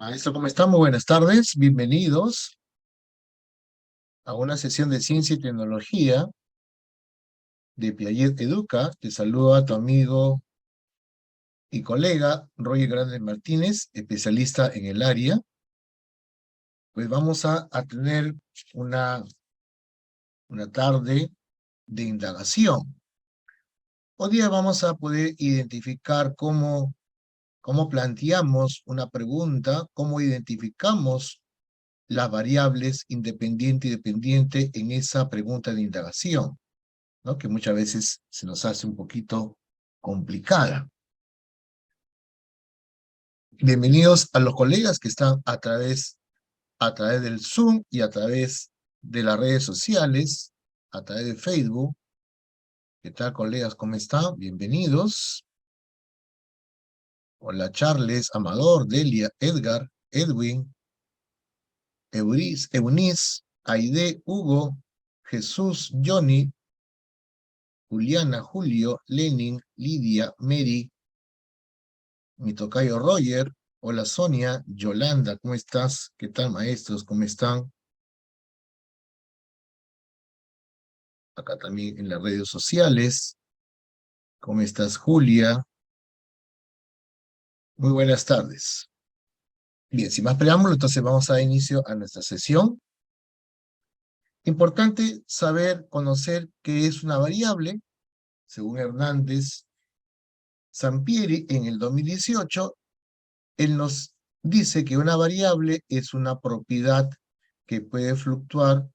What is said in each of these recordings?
Maestro, ¿cómo está? Muy buenas tardes. Bienvenidos a una sesión de ciencia y tecnología de Piaget Educa. Te saluda tu amigo y colega Roger Grande Martínez, especialista en el área. Pues vamos a tener una, una tarde de indagación. Hoy día vamos a poder identificar cómo planteamos una pregunta, cómo identificamos las variables independiente y dependiente en esa pregunta de indagación, ¿no? Que muchas veces se nos hace un poquito complicada. Bienvenidos a los colegas que están a través del Zoom y a través de las redes sociales, a través de Facebook. ¿Qué tal, colegas? ¿Cómo están? Bienvenidos. Hola, Charles, Amador, Delia, Edgar, Edwin, Eunice, Aide, Hugo, Jesús, Johnny, Juliana, Julio, Lenin, Lidia, Mary, mi tocayo Roger. Hola Sonia, Yolanda, ¿cómo estás? ¿Qué tal, maestros? ¿Cómo están? Acá también en las redes sociales. ¿Cómo estás, Julia? Muy buenas tardes. Bien, sin más preámbulo, entonces vamos a dar inicio a nuestra sesión. Importante saber, conocer qué es una variable. Según Hernández Sampieri, en el 2018, él nos dice que una variable es una propiedad que puede fluctuar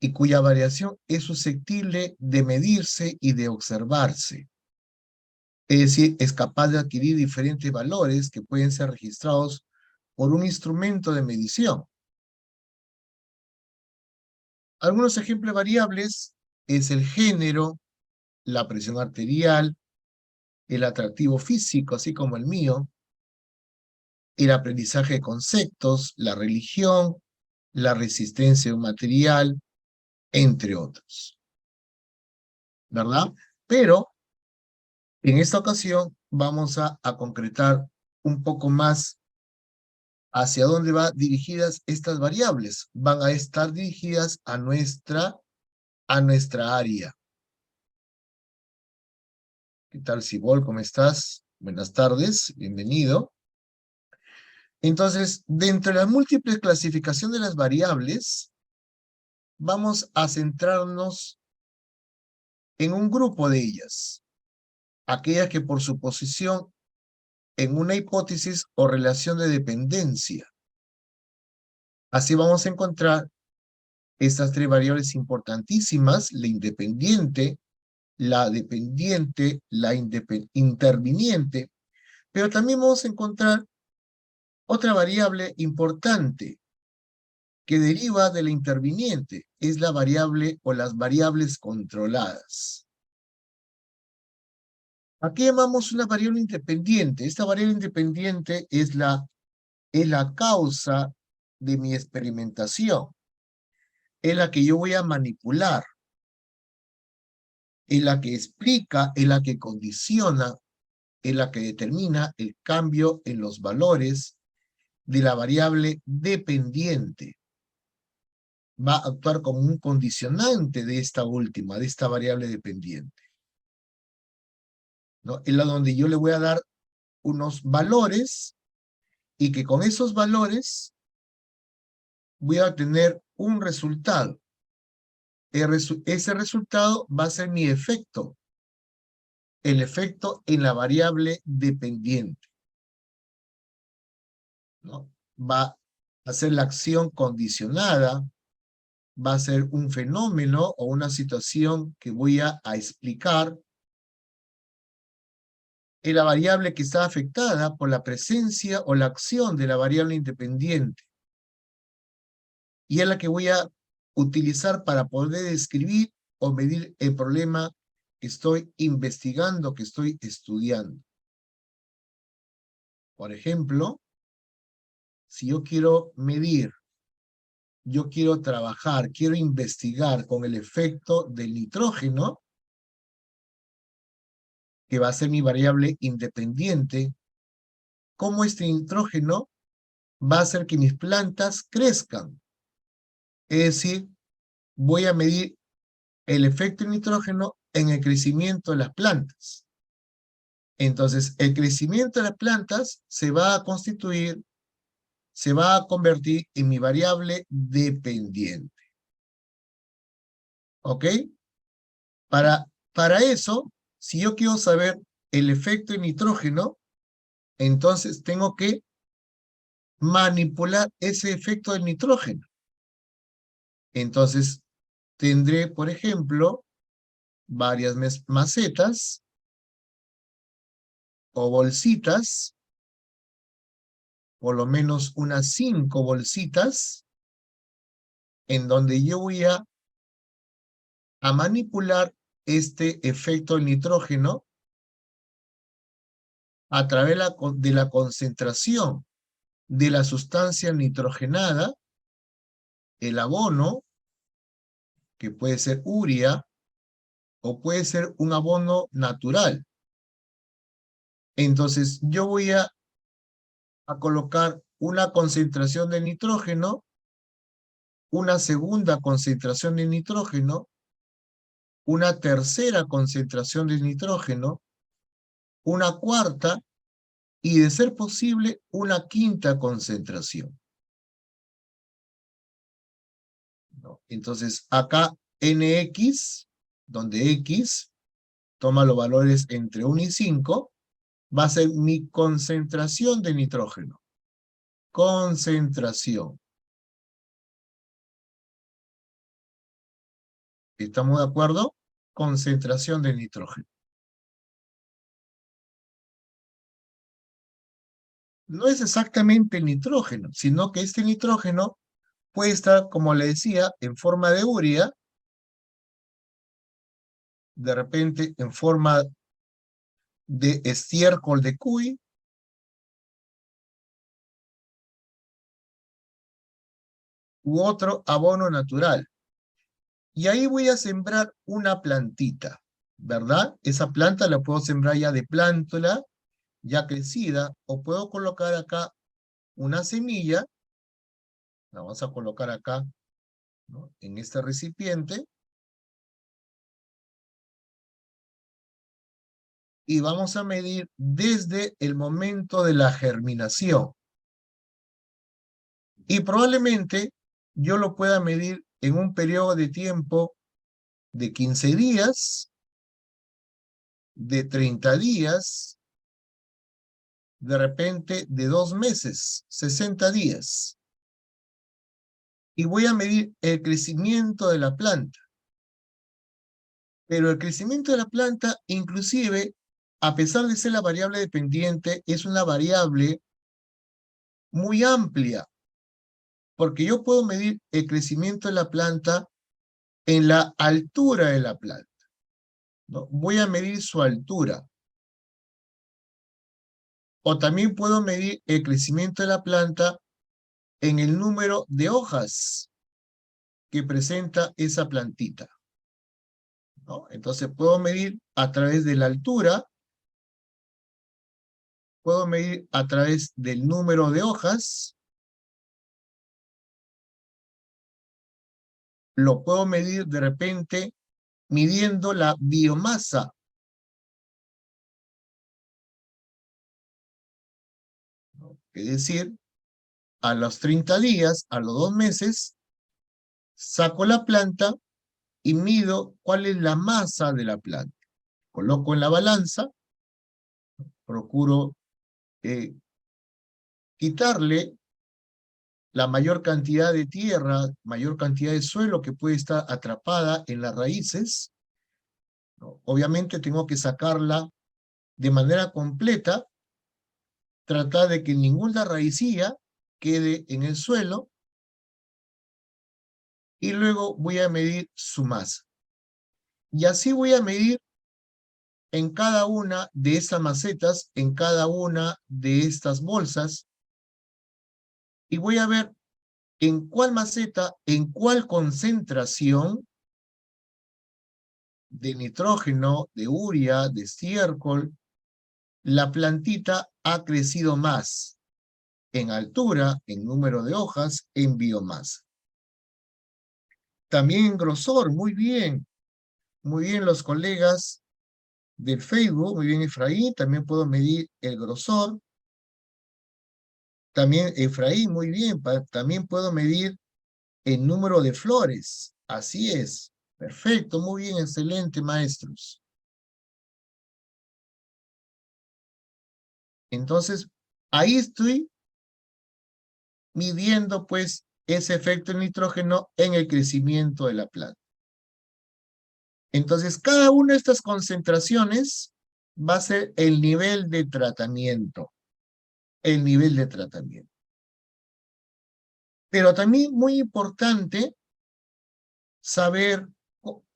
y cuya variación es susceptible de medirse y de observarse. Es decir, es capaz de adquirir diferentes valores que pueden ser registrados por un instrumento de medición. Algunos ejemplos variables es el género, la presión arterial, el atractivo físico, así como el mío, el aprendizaje de conceptos, la religión, la resistencia a un material, entre otros, ¿verdad? Pero en esta ocasión vamos a concretar un poco más hacia dónde van dirigidas estas variables. Van a estar dirigidas a nuestra área. ¿Qué tal, Sibol? ¿Cómo estás? Buenas tardes, bienvenido. Entonces, dentro de la múltiple clasificación de las variables, vamos a centrarnos en un grupo de ellas, aquellas que por su posición en una hipótesis o relación de dependencia. Así vamos a encontrar estas tres variables importantísimas: la independiente, la dependiente, la interviniente, pero también vamos a encontrar otra variable importante que deriva de la interviniente, es la variable o las variables controladas. Aquí llamamos una variable independiente. Esta variable independiente es la causa de mi experimentación, es la que yo voy a manipular, es la que explica, es la que condiciona, es la que determina el cambio en los valores de la variable dependiente. Va a actuar como un condicionante de esta última, de esta variable dependiente, ¿no? Es la donde yo le voy a dar unos valores y que con esos valores voy a tener un resultado. Ese resultado va a ser mi efecto, el efecto en la variable dependiente, ¿no? Va a ser la acción condicionada, va a ser un fenómeno o una situación que voy a explicar en la variable que está afectada por la presencia o la acción de la variable independiente. Y es la que voy a utilizar para poder describir o medir el problema que estoy investigando, que estoy estudiando. Por ejemplo, si yo quiero medir, yo quiero trabajar, quiero investigar con el efecto del nitrógeno, que va a ser mi variable independiente, cómo este nitrógeno va a hacer que mis plantas crezcan. Es decir, voy a medir el efecto nitrógeno en el crecimiento de las plantas. Entonces, el crecimiento de las plantas se va a constituir, se va a convertir en mi variable dependiente. ¿Ok? Para eso, si yo quiero saber el efecto de nitrógeno, entonces tengo que manipular ese efecto del nitrógeno. Entonces, tendré, por ejemplo, varias macetas o bolsitas, por lo menos unas 5 bolsitas, en donde yo voy a manipular este efecto del nitrógeno a través de la concentración de la sustancia nitrogenada, el abono, que puede ser urea, o puede ser un abono natural. Entonces, yo voy a colocar una concentración de nitrógeno, una segunda concentración de nitrógeno, una tercera concentración de nitrógeno, una cuarta y, de ser posible, una quinta concentración, ¿no? Entonces, acá NX, donde X toma los valores entre 1 y 5, va a ser mi concentración de nitrógeno. Concentración. ¿Estamos de acuerdo? Concentración de nitrógeno. No es exactamente el nitrógeno, sino que este nitrógeno puede estar, como le decía, en forma de urea, de repente en forma de estiércol de cuy, u otro abono natural. Y ahí voy a sembrar una plantita, ¿verdad? Esa planta la puedo sembrar ya de plántula, ya crecida, o puedo colocar acá una semilla, la vamos a colocar acá, ¿no?, en este recipiente, y vamos a medir desde el momento de la germinación. Y probablemente yo lo pueda medir en un periodo de tiempo de 15 días, de 30 días, de repente de 2 meses, 60 días. Y voy a medir el crecimiento de la planta. Pero el crecimiento de la planta, inclusive, a pesar de ser la variable dependiente, es una variable muy amplia, porque yo puedo medir el crecimiento de la planta en la altura de la planta, ¿no? Voy a medir su altura. O también puedo medir el crecimiento de la planta en el número de hojas que presenta esa plantita, ¿no? Entonces puedo medir a través de la altura, puedo medir a través del número de hojas, lo puedo medir de repente midiendo la biomasa. ¿No? Es decir, a los 30 días, a los 2 meses, saco la planta y mido cuál es la masa de la planta. Coloco en la balanza, procuro quitarle la mayor cantidad de tierra, mayor cantidad de suelo que puede estar atrapada en las raíces, ¿no? Obviamente tengo que sacarla de manera completa, tratar de que ninguna raicilla quede en el suelo, y luego voy a medir su masa. Y así voy a medir en cada una de esas macetas, en cada una de estas bolsas, y voy a ver en cuál maceta, en cuál concentración de nitrógeno, de urea, de estiércol, la plantita ha crecido más. en altura, en número de hojas, en biomasa. También en grosor, muy bien los colegas del Facebook, muy bien Efraín, también puedo medir el grosor. También Efraín, muy bien, también puedo medir el número de flores. Así es. Perfecto, muy bien, excelente, maestros. Entonces, ahí estoy midiendo, pues, ese efecto del nitrógeno en el crecimiento de la planta. Entonces, cada una de estas concentraciones va a ser el nivel de tratamiento. El nivel de tratamiento. Pero también muy importante saber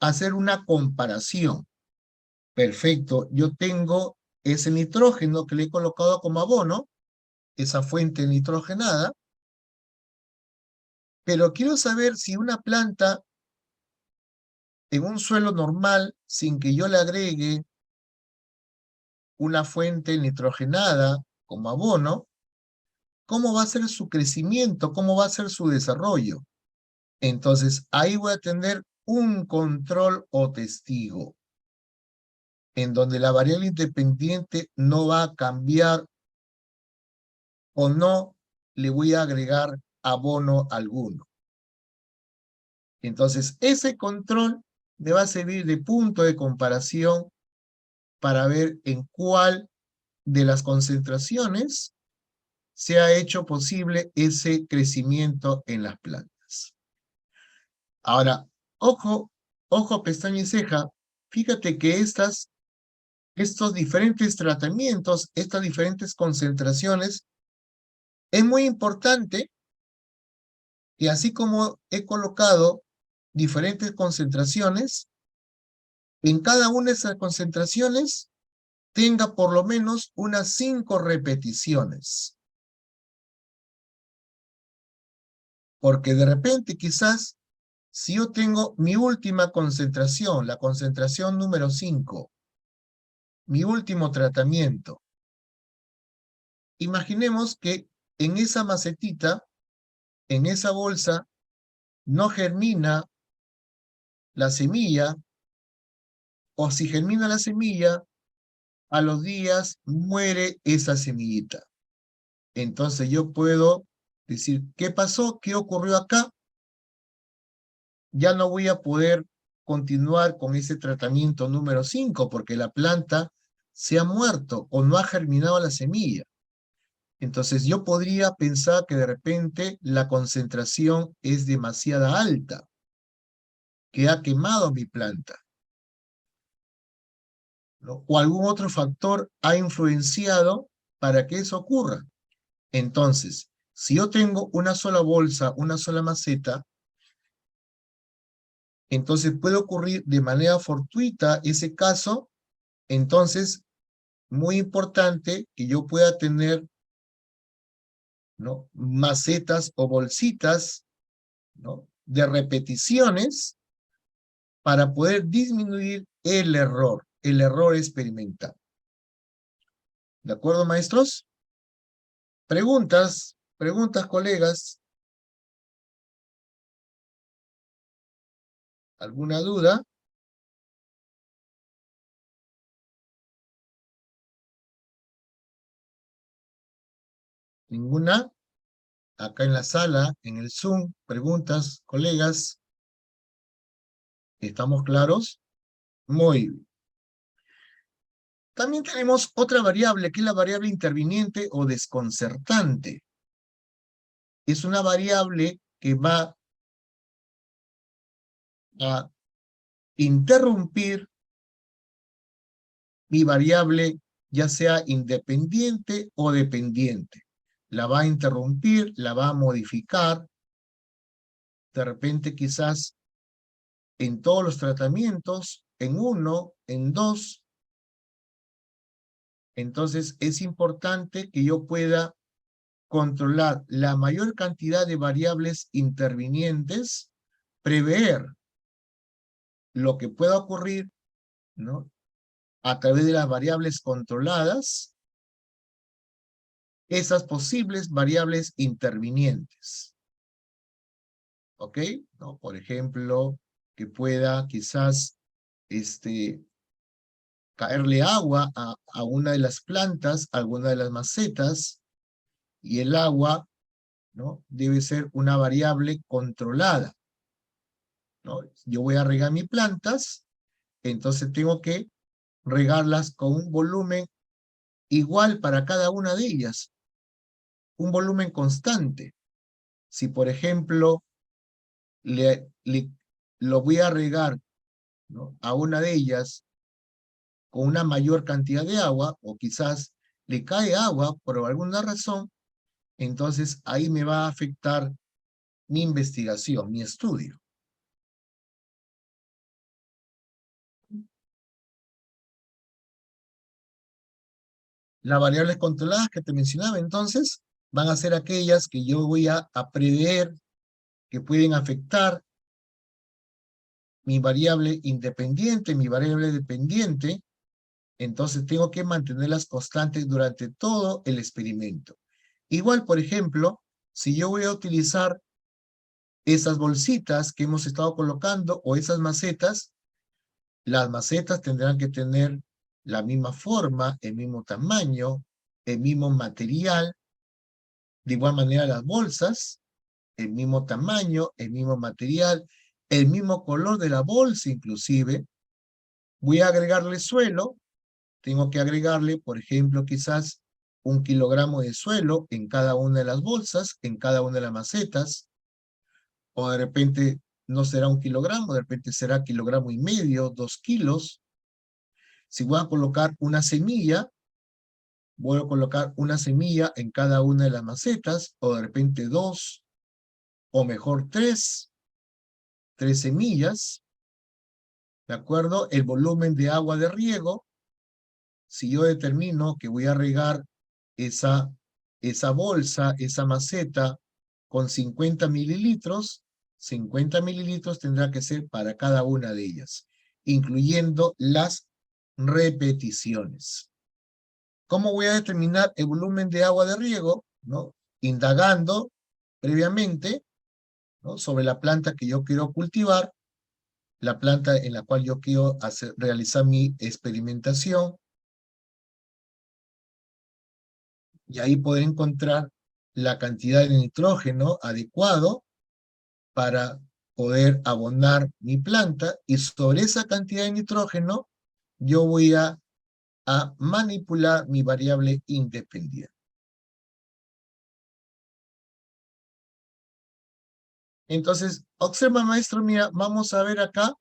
hacer una comparación. Perfecto, yo tengo ese nitrógeno que le he colocado como abono, esa fuente nitrogenada, pero quiero saber si una planta en un suelo normal, sin que yo le agregue una fuente nitrogenada como abono, ¿cómo va a ser su crecimiento? ¿Cómo va a ser su desarrollo? Entonces, ahí voy a tener un control o testigo, en donde la variable independiente no va a cambiar o no le voy a agregar abono alguno. Entonces, ese control me va a servir de punto de comparación para ver en cuál de las concentraciones se ha hecho posible ese crecimiento en las plantas. Ahora, ojo, ojo, pestaña y ceja, fíjate que estos diferentes tratamientos, estas diferentes concentraciones, es muy importante que así como he colocado diferentes concentraciones, en cada una de esas concentraciones tenga por lo menos unas 5 repeticiones. Porque de repente quizás si yo tengo mi última concentración, la concentración número 5, mi último tratamiento, imaginemos que en esa macetita, en esa bolsa, no germina la semilla, o si germina la semilla, a los días muere esa semillita. Entonces yo puedo decir, ¿qué pasó? ¿Qué ocurrió acá? Ya no voy a poder continuar con ese tratamiento número 5 porque la planta se ha muerto o no ha germinado la semilla. Entonces yo podría pensar que de repente la concentración es demasiado alta, que ha quemado mi planta, ¿no? O algún otro factor ha influenciado para que eso ocurra. Entonces, si yo tengo una sola bolsa, una sola maceta, entonces puede ocurrir de manera fortuita ese caso. Entonces, muy importante que yo pueda tener, ¿no?, macetas o bolsitas, ¿no?, de repeticiones para poder disminuir el error experimental. ¿De acuerdo, maestros? Preguntas, colegas. ¿Alguna duda? ¿Ninguna? Acá en la sala, en el Zoom, preguntas, colegas. ¿Estamos claros? Muy bien. También tenemos otra variable, que es la variable interviniente o desconcertante. Es una variable que va a interrumpir mi variable, ya sea independiente o dependiente. La va a interrumpir, la va a modificar. De repente quizás en todos los tratamientos, en uno, en dos. Entonces es importante que yo pueda controlar la mayor cantidad de variables intervinientes, prever lo que pueda ocurrir, ¿no?, a través de las variables controladas, esas posibles variables intervinientes. ¿Ok? ¿No? Por ejemplo, que pueda quizás caerle agua a una de las plantas, a alguna de las macetas, y el agua, ¿no? Debe ser una variable controlada, ¿no? Yo voy a regar mis plantas, entonces tengo que regarlas con un volumen igual para cada una de ellas, un volumen constante. Si, por ejemplo, lo voy a regar, ¿no?, a una de ellas con una mayor cantidad de agua, o quizás le cae agua por alguna razón, entonces ahí me va a afectar mi investigación, mi estudio. Las variables controladas que te mencionaba, entonces, van a ser aquellas que yo voy a prever que pueden afectar mi variable independiente, mi variable dependiente, entonces tengo que mantenerlas constantes durante todo el experimento. Igual, por ejemplo, si yo voy a utilizar esas bolsitas que hemos estado colocando o esas macetas, las macetas tendrán que tener la misma forma, el mismo tamaño, el mismo material. De igual manera las bolsas, el mismo tamaño, el mismo material, el mismo color de la bolsa inclusive. Voy a agregarle suelo, tengo que agregarle, por ejemplo, quizás 1 kilogramo de suelo en cada una de las bolsas, en cada una de las macetas, o de repente no será 1 kilogramo, de repente será 1,5 kilogramos, 2 kilos. Si voy a colocar una semilla, voy a colocar una semilla en cada una de las macetas, o de repente 2, o mejor 3 semillas, ¿de acuerdo? El volumen de agua de riego, si yo determino que voy a regar esa bolsa, esa maceta, con 50 mililitros, 50 mililitros tendrá que ser para cada una de ellas, incluyendo las repeticiones. ¿Cómo voy a determinar el volumen de agua de riego? ¿No? Indagando previamente, ¿no?, sobre la planta que yo quiero cultivar, la planta en la cual yo quiero realizar mi experimentación, y ahí poder encontrar la cantidad de nitrógeno adecuado para poder abonar mi planta, y sobre esa cantidad de nitrógeno yo voy a manipular mi variable independiente. Entonces, observa, maestro, mira, vamos a ver acá,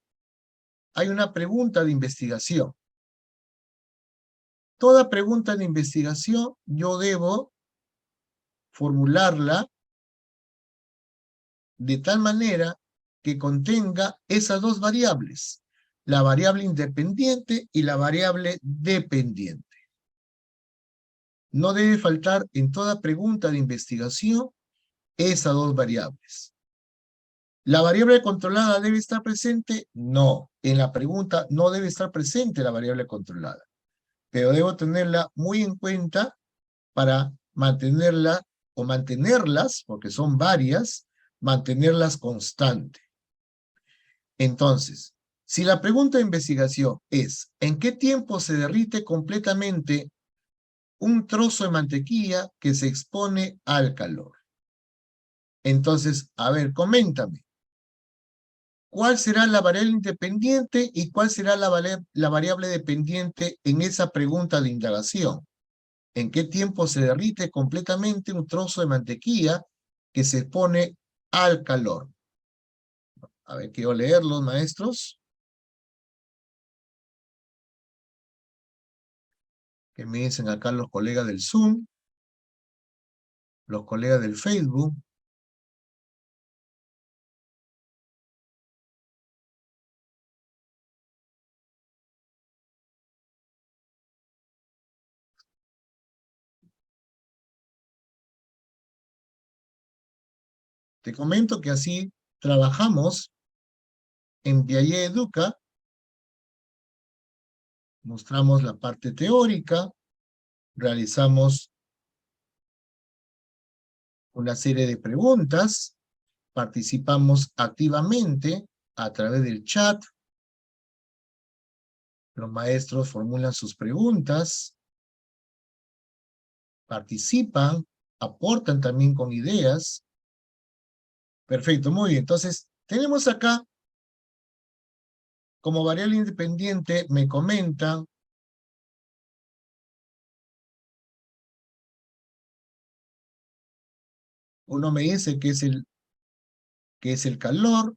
hay una pregunta de investigación. Toda pregunta de investigación yo debo formularla de tal manera que contenga esas dos variables, la variable independiente y la variable dependiente. No debe faltar en toda pregunta de investigación esas dos variables. ¿La variable controlada debe estar presente? No. En la pregunta no debe estar presente la variable controlada, pero debo tenerla muy en cuenta para mantenerla o mantenerlas, porque son varias, mantenerlas constantes. Entonces, si la pregunta de investigación es ¿en qué tiempo se derrite completamente un trozo de mantequilla que se expone al calor? Entonces, a ver, coméntame, ¿cuál será la variable independiente y cuál será la variable dependiente en esa pregunta de indagación? ¿En qué tiempo se derrite completamente un trozo de mantequilla que se expone al calor? A ver, quiero leerlos, maestros. ¿Qué me dicen acá los colegas del Zoom? Los colegas del Facebook. Te comento que así trabajamos en Piaget Educa. Mostramos la parte teórica, realizamos una serie de preguntas, participamos activamente a través del chat, los maestros formulan sus preguntas, participan, aportan también con ideas. Perfecto, muy bien. Entonces, tenemos acá como variable independiente, me comentan, uno me dice que es el calor,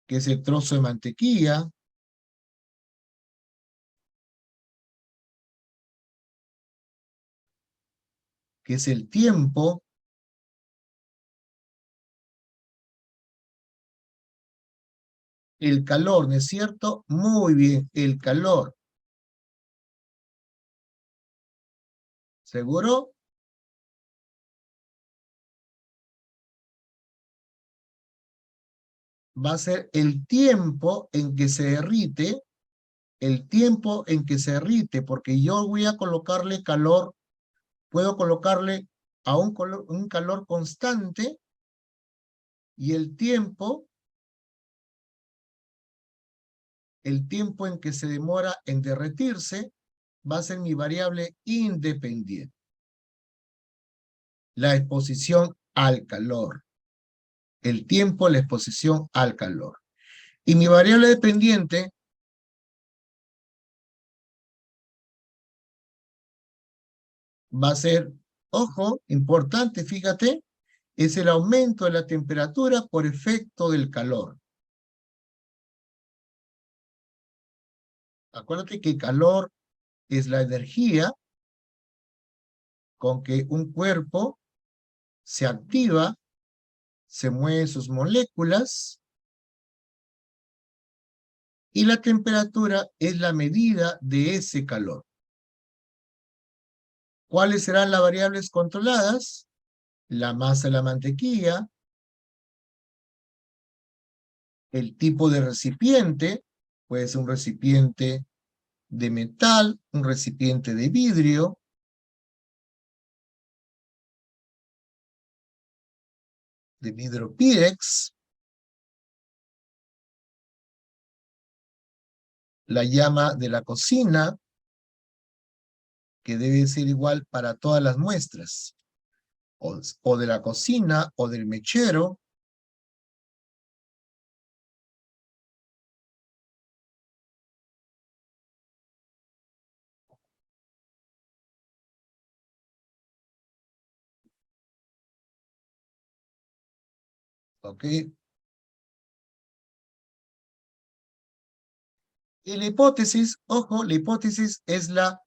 que es el trozo de mantequilla, que es el tiempo, el calor, ¿no es cierto? Muy bien, el calor. ¿Seguro? Va a ser el tiempo en que se derrite, el tiempo en que se derrite, porque yo voy a colocarle calor, puedo colocarle a un calor constante y el tiempo en que se demora en derretirse va a ser mi variable independiente. La exposición al calor. El tiempo, la exposición al calor. Y mi variable dependiente va a ser, ojo, importante, fíjate, es el aumento de la temperatura por efecto del calor. Acuérdate que calor es la energía con que un cuerpo se activa, se mueven sus moléculas, y la temperatura es la medida de ese calor. ¿Cuáles serán las variables controladas? La masa de la mantequilla, el tipo de recipiente, puede ser un recipiente de metal, un recipiente de vidrio Pirex, la llama de la cocina, que debe ser igual para todas las muestras, o de la cocina, o del mechero, ¿ok? Y la hipótesis, ojo, la hipótesis es la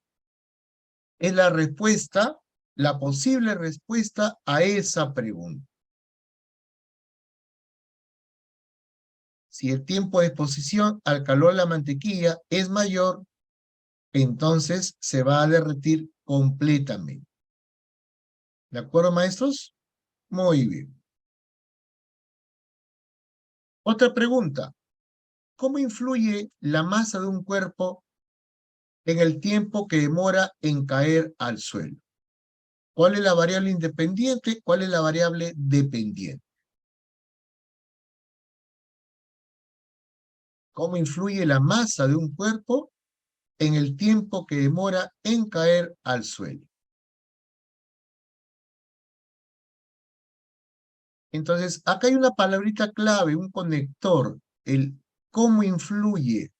respuesta, la posible respuesta a esa pregunta. Si el tiempo de exposición al calor de la mantequilla es mayor, entonces se va a derretir completamente. ¿De acuerdo, maestros? Muy bien. Otra pregunta. ¿Cómo influye la masa de un cuerpo en el tiempo que demora en caer al suelo? ¿Cuál es la variable independiente? ¿Cuál es la variable dependiente? ¿Cómo influye la masa de un cuerpo en el tiempo que demora en caer al suelo? Entonces, acá hay una palabrita clave, un conector, el cómo influye.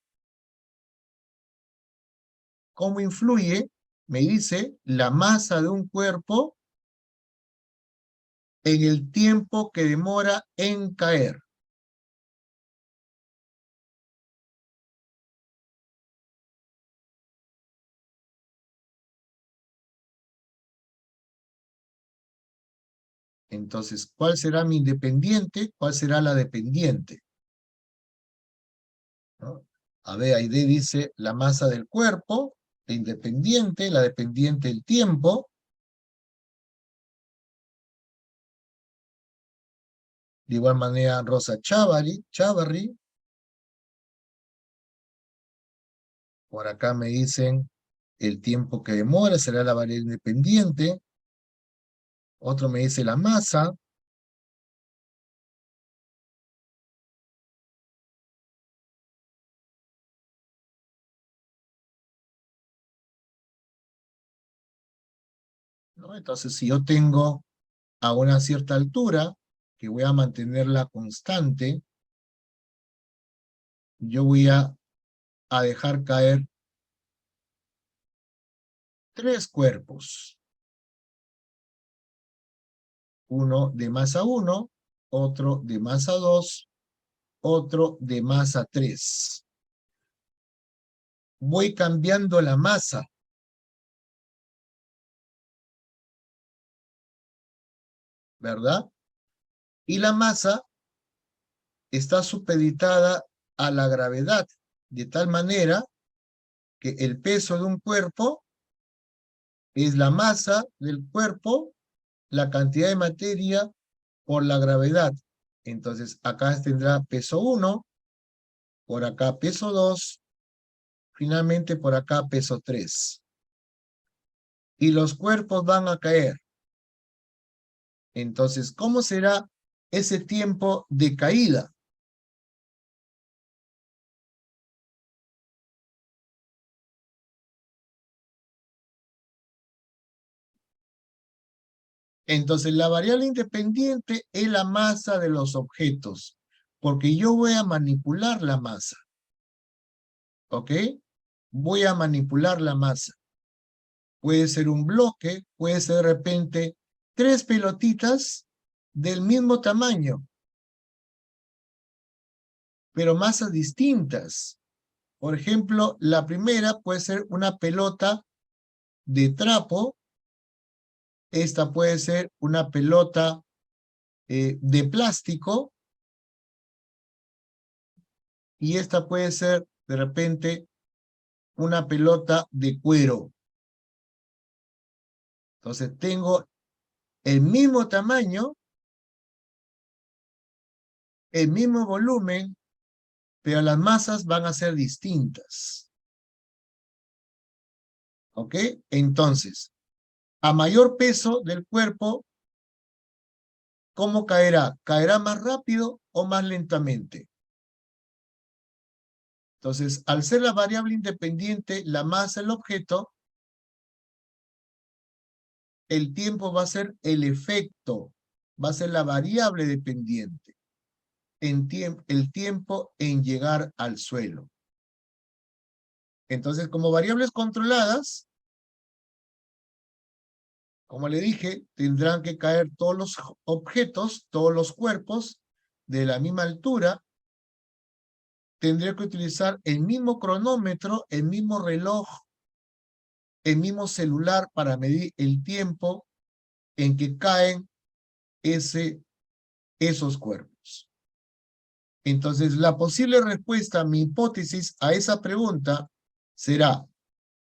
¿Cómo influye? Me dice la masa de un cuerpo en el tiempo que demora en caer. Entonces, ¿cuál será mi independiente? ¿Cuál será la dependiente? ¿No? A ver, ahí dice la masa del cuerpo, la dependiente el tiempo. De igual manera, Rosa Chavarri, por acá me dicen el tiempo que demora será la variable independiente. Otro me dice la masa. ¿No? Entonces, si yo tengo a una cierta altura, que voy a mantenerla constante, yo voy a dejar caer 3 cuerpos. Uno de masa 1, otro de masa 2, otro de masa 3. Voy cambiando la masa, ¿verdad? Y la masa está supeditada a la gravedad, de tal manera que el peso de un cuerpo es la masa del cuerpo, la cantidad de materia por la gravedad. Entonces, acá tendrá peso 1, por acá peso 2, finalmente por acá peso 3. Y los cuerpos van a caer. Entonces, ¿cómo será ese tiempo de caída? Entonces, la variable independiente es la masa de los objetos, porque yo voy a manipular la masa, ¿ok? Voy a manipular la masa. Puede ser un bloque, puede ser de repente 3 pelotitas del mismo tamaño, pero masas distintas. Por ejemplo, la primera puede ser una pelota de trapo, esta puede ser una pelota de plástico, y esta puede ser de repente una pelota de cuero. Entonces tengo el mismo tamaño, el mismo volumen, pero las masas van a ser distintas. ¿Ok? Entonces, a mayor peso del cuerpo, ¿cómo caerá? ¿Caerá más rápido o más lentamente? Entonces, al ser la variable independiente, la masa del objeto, el tiempo va a ser el efecto, va a ser la variable dependiente, el tiempo en llegar al suelo. Entonces, como variables controladas, como le dije, tendrán que caer todos los objetos, todos los cuerpos de la misma altura. Tendré que utilizar el mismo cronómetro, el mismo reloj, el mismo celular para medir el tiempo en que caen esos cuerpos. Entonces, la posible respuesta, mi hipótesis a esa pregunta será,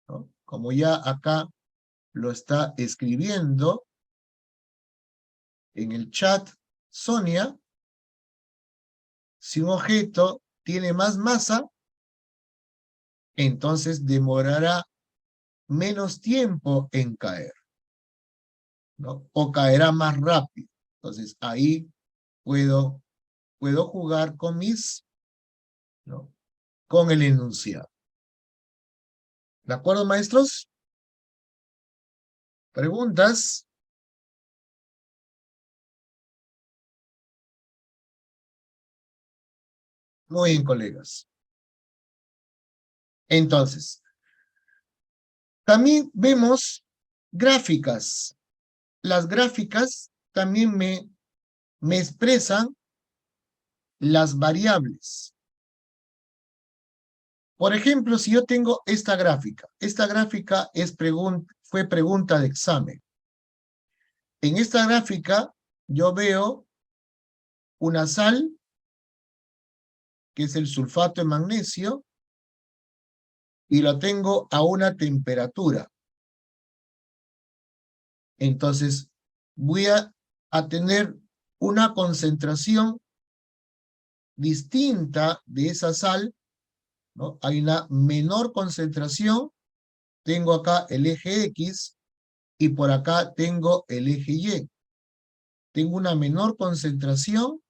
¿no? Como ya acá lo está escribiendo en el chat Sonia, si un objeto tiene más masa, entonces demorará menos tiempo en caer, ¿no? O caerá más rápido. Entonces ahí puedo jugar con ¿no? Con el enunciado. ¿De acuerdo, maestros? ¿Preguntas? Muy bien, colegas. Entonces, también vemos gráficas. Las gráficas también me expresan las variables. Por ejemplo, si yo tengo esta gráfica fue pregunta de examen. En esta gráfica yo veo una sal, que es el sulfato de magnesio, y lo tengo a una temperatura. Entonces, voy a tener una concentración distinta de esa sal, ¿no? Hay una menor concentración, tengo acá el eje X, y por acá tengo el eje Y. tengo una menor concentración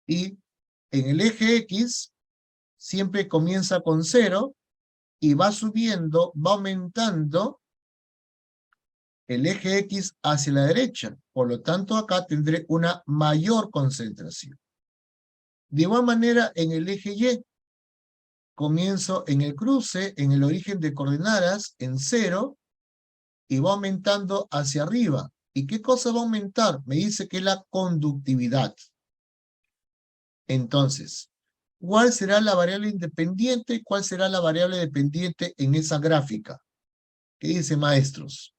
y en el eje X siempre comienza con 0 y va subiendo, va aumentando el eje X hacia la derecha. Por lo tanto, acá tendré una mayor concentración. De igual manera, en el eje Y, comienzo en el cruce, en el origen de coordenadas, en 0, y va aumentando hacia arriba. ¿Y qué cosa va a aumentar? Me dice que la conductividad. Entonces, ¿cuál será la variable independiente y cuál será la variable dependiente en esa gráfica? ¿Qué dice, maestros?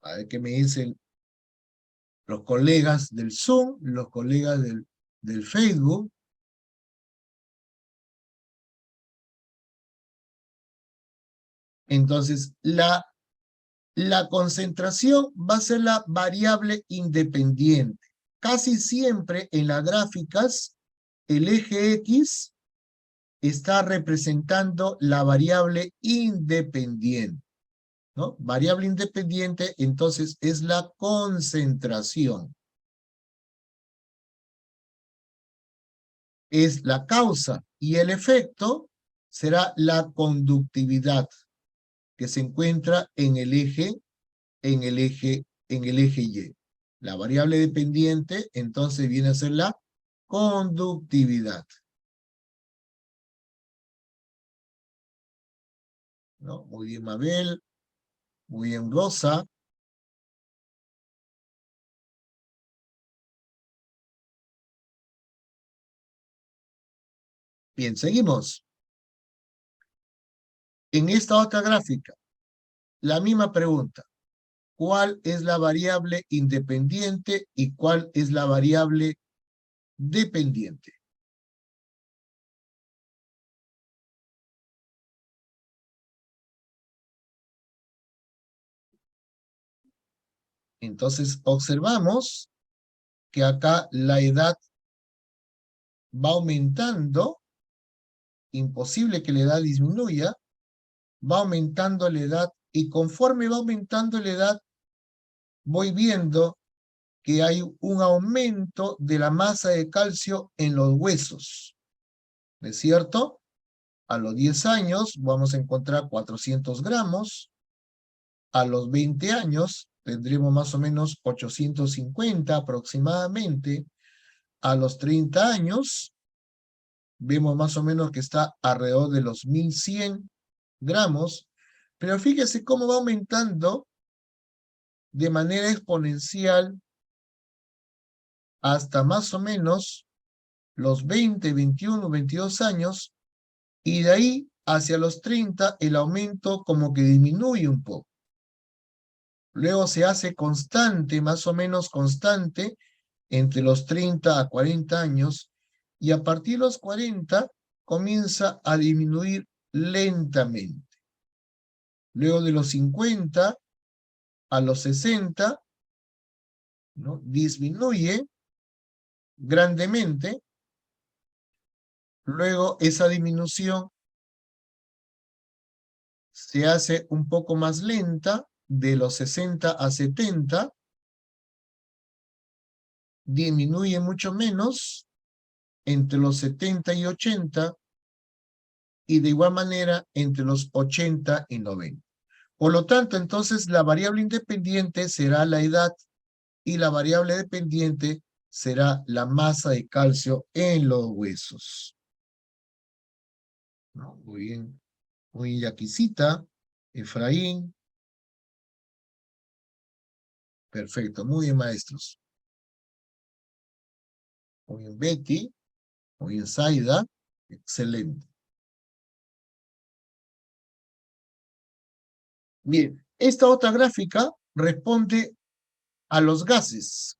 A ver qué me dicen los colegas del Zoom, los colegas del Facebook. Entonces, la concentración va a ser la variable independiente. Casi siempre en las gráficas, el eje X está representando la variable independiente, ¿no? Variable independiente, entonces, es la concentración. Es la causa y el efecto será la conductividad que se encuentra en el eje Y. La variable dependiente, entonces, viene a ser la conductividad, ¿no? Muy bien, Mabel. Muy bien, Rosa. Bien, seguimos. En esta otra gráfica, la misma pregunta. ¿Cuál es la variable independiente y cuál es la variable dependiente? Entonces, observamos que acá la edad va aumentando, imposible que la edad disminuya, va aumentando la edad y conforme va aumentando la edad, voy viendo que hay un aumento de la masa de calcio en los huesos. ¿No es cierto? A los 10 años vamos a encontrar 400 gramos, a los 20 años tendremos más o menos 850 aproximadamente, a los 30 años vemos más o menos que está alrededor de los 1100 gramos, pero fíjese cómo va aumentando de manera exponencial hasta más o menos los 20, 21, 22 años, y de ahí hacia los 30 el aumento como que disminuye un poco. Luego se hace constante, más o menos constante, entre los 30 a 40 años, y a partir de los 40 comienza a disminuir lentamente. Luego de los 50 a los 60, ¿no? Disminuye grandemente. Luego esa disminución se hace un poco más lenta, de los 60 a 70, disminuye mucho menos entre los 70 y 80, y de igual manera entre los 80 y 90. Por lo tanto, entonces la variable independiente será la edad y la variable dependiente será la masa de calcio en los huesos. ¿No? Muy bien. Muy bien, Yaquisita, Efraín. Perfecto, muy bien, maestros. Muy bien, Betty. Muy bien, Zaida. Excelente. Bien, esta otra gráfica responde a los gases.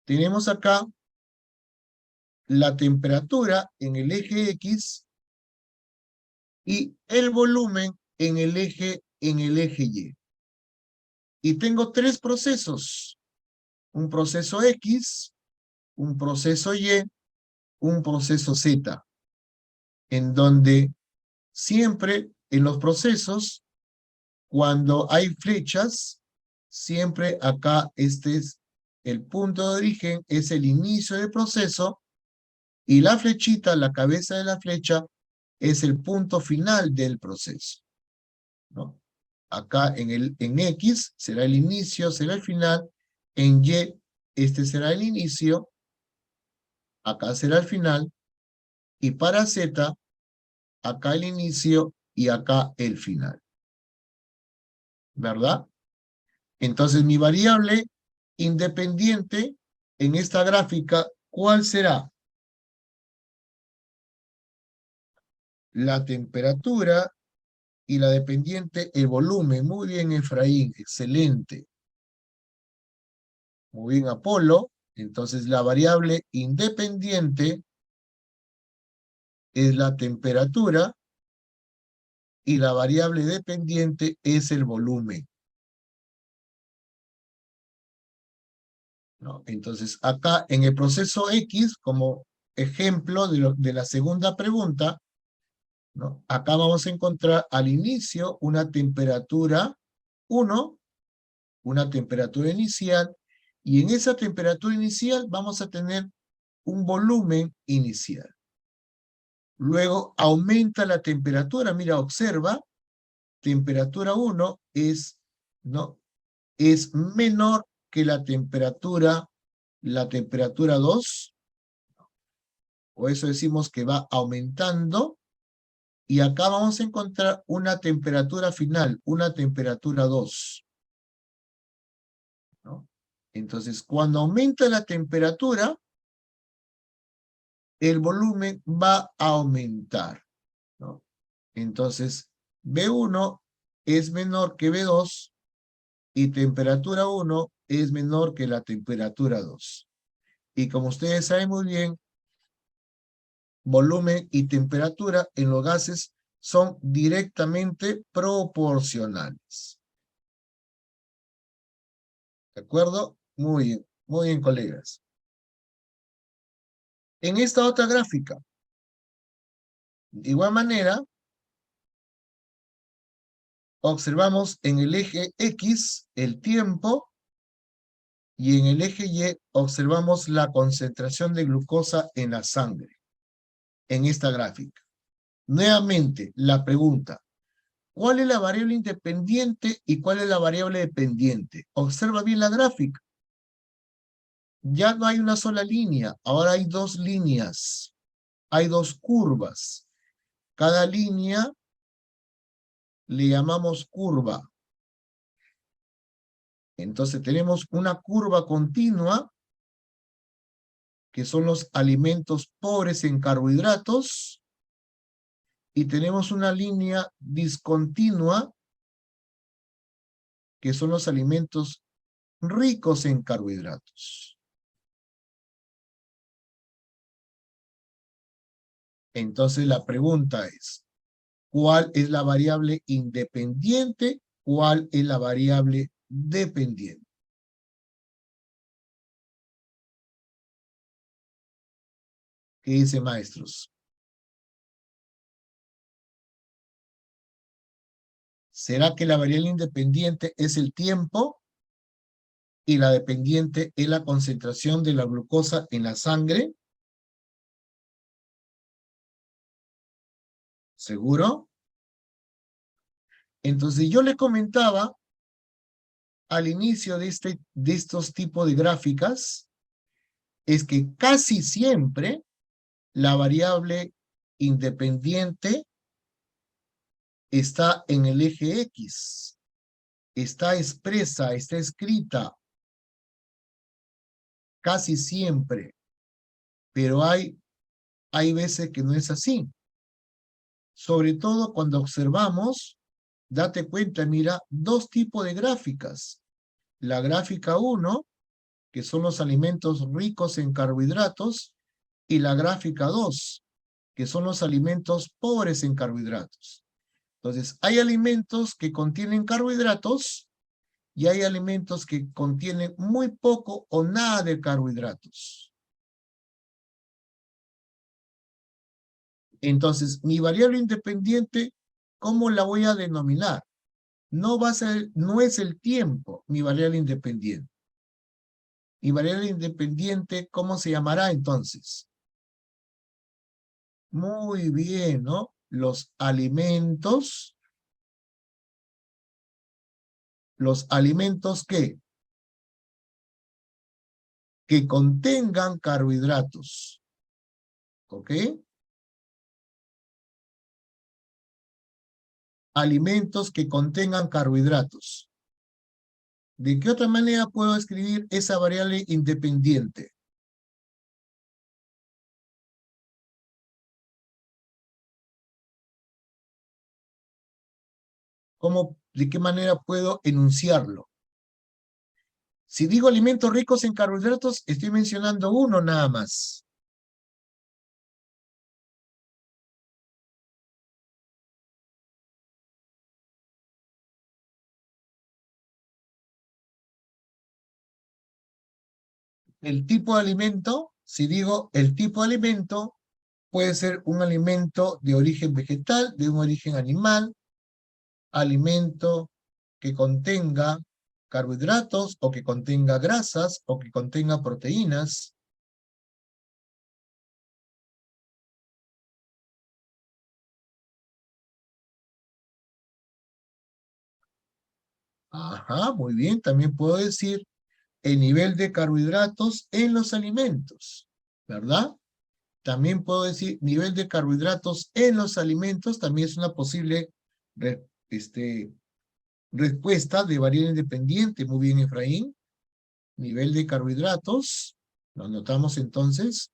Tenemos acá la temperatura en el eje X y el volumen en el eje Y. Y tengo tres procesos: un proceso X, un proceso Y, un proceso Z. en donde siempre en los procesos, cuando hay flechas, siempre acá este es el punto de origen, es el inicio del proceso, y la flechita, la cabeza de la flecha, es el punto final del proceso, ¿no? Acá en X será el inicio, será el final, en Y este será el inicio, acá será el final, y para Z, acá el inicio y acá el final, ¿verdad? Entonces mi variable independiente en esta gráfica, ¿cuál será? La temperatura y la dependiente, el volumen. Muy bien, Efraín, excelente. Muy bien, Apolo. Entonces la variable independiente es la temperatura y la variable dependiente es el volumen, ¿no? Entonces acá en el proceso X, como ejemplo de la segunda pregunta, ¿no? Acá vamos a encontrar al inicio una temperatura 1, una temperatura inicial, y en esa temperatura inicial vamos a tener un volumen inicial. Luego aumenta la temperatura, mira, observa, temperatura 1 es, ¿no? Es menor que la temperatura 2, o eso decimos que va aumentando, y acá vamos a encontrar una temperatura final, una temperatura 2, ¿no? Entonces, cuando aumenta la temperatura, el volumen va a aumentar, ¿no? Entonces, B1 es menor que B2 y temperatura 1 es menor que la temperatura 2. Y como ustedes saben muy bien, volumen y temperatura en los gases son directamente proporcionales. ¿De acuerdo? Muy bien, colegas. En esta otra gráfica, de igual manera, observamos en el eje X el tiempo y en el eje Y observamos la concentración de glucosa en la sangre, en esta gráfica. Nuevamente, la pregunta, ¿cuál es la variable independiente y cuál es la variable dependiente? Observa bien la gráfica. Ya no hay una sola línea, ahora hay dos líneas, hay dos curvas. Cada línea le llamamos curva. Entonces tenemos una curva continua, que son los alimentos pobres en carbohidratos, y tenemos una línea discontinua, que son los alimentos ricos en carbohidratos. Entonces la pregunta es, ¿cuál es la variable independiente? ¿Cuál es la variable dependiente? ¿Qué dice, maestros? ¿Será que la variable independiente es el tiempo y la dependiente es la concentración de la glucosa en la sangre? ¿Seguro? Entonces yo le comentaba al inicio de estos tipos de gráficas, es que casi siempre la variable independiente está en el eje X, está expresa, está escrita casi siempre, pero hay veces que no es así. Sobre todo cuando observamos, date cuenta, mira, dos tipos de gráficas. La gráfica 1, que son los alimentos ricos en carbohidratos, y la gráfica 2, que son los alimentos pobres en carbohidratos. Entonces, hay alimentos que contienen carbohidratos y hay alimentos que contienen muy poco o nada de carbohidratos. Entonces, mi variable independiente, ¿cómo la voy a denominar? No es el tiempo, mi variable independiente. Mi variable independiente, ¿cómo se llamará entonces? Muy bien, ¿no? Los alimentos que contengan carbohidratos, ¿ok? Alimentos que contengan carbohidratos. ¿De qué otra manera puedo escribir esa variable independiente? ¿De qué manera puedo enunciarlo? Si digo alimentos ricos en carbohidratos, estoy mencionando uno nada más. El tipo de alimento, si digo el tipo de alimento, puede ser un alimento de origen vegetal, de un origen animal, alimento que contenga carbohidratos o que contenga grasas o que contenga proteínas. Ajá, muy bien. También puedo decir el nivel de carbohidratos en los alimentos, ¿verdad? También puedo decir nivel de carbohidratos en los alimentos, también es una posible re- este, respuesta de variable independiente. Muy bien, Efraín. Nivel de carbohidratos, lo anotamos entonces,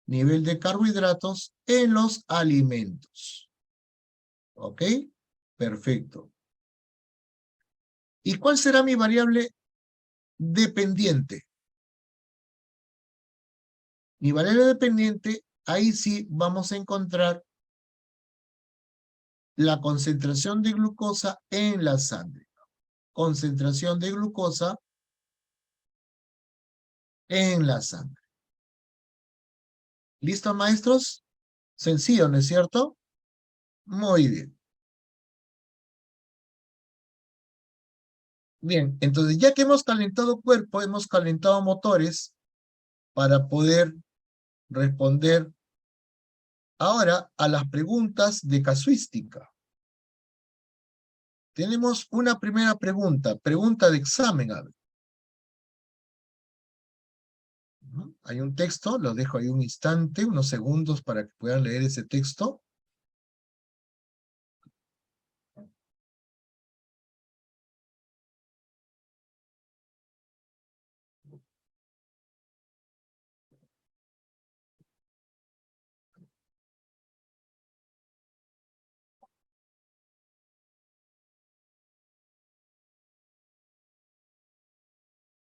nivel de carbohidratos en los alimentos. ¿Ok? Perfecto. ¿Y cuál será mi variable dependiente? Mi variable dependiente, ahí sí vamos a encontrar la concentración de glucosa en la sangre. Concentración de glucosa en la sangre. ¿Listo, maestros? Sencillo, ¿no es cierto? Muy bien. Bien, entonces ya que hemos calentado cuerpo, hemos calentado motores para poder responder ahora a las preguntas de casuística. Tenemos una primera pregunta de examen. A ver. Hay un texto, lo dejo ahí un instante, unos segundos para que puedan leer ese texto.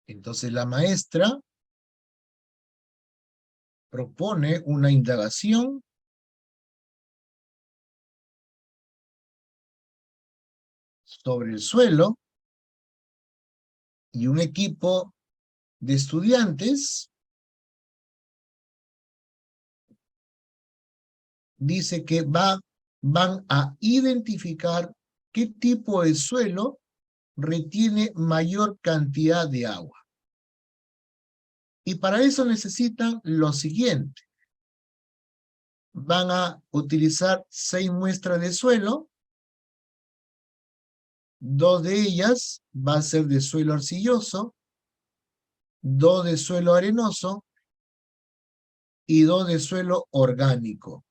Entonces la maestra propone una indagación sobre el suelo y un equipo de estudiantes dice que van a identificar qué tipo de suelo retiene mayor cantidad de agua. Y para eso necesitan lo siguiente. Van a utilizar 6 muestras de suelo. 2 de ellas va a ser de suelo arcilloso, 2 de suelo arenoso y 2 de suelo orgánico.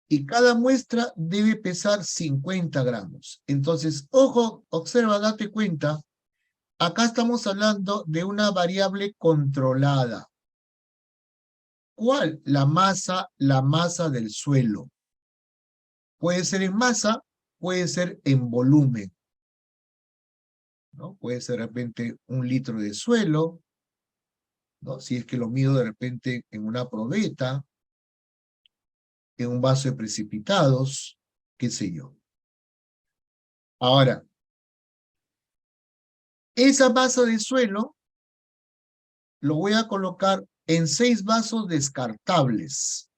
Y cada muestra debe pesar 50 gramos. Entonces, ojo, observa, date cuenta, acá estamos hablando de una variable controlada. ¿Cuál? La masa del suelo. Puede ser en masa, puede ser en volumen, ¿no? Puede ser de repente 1 litro de suelo, ¿no? Si es que lo mido de repente en una probeta, en un vaso de precipitados, qué sé yo. Ahora, esa masa de suelo lo voy a colocar en 6 vasos descartables.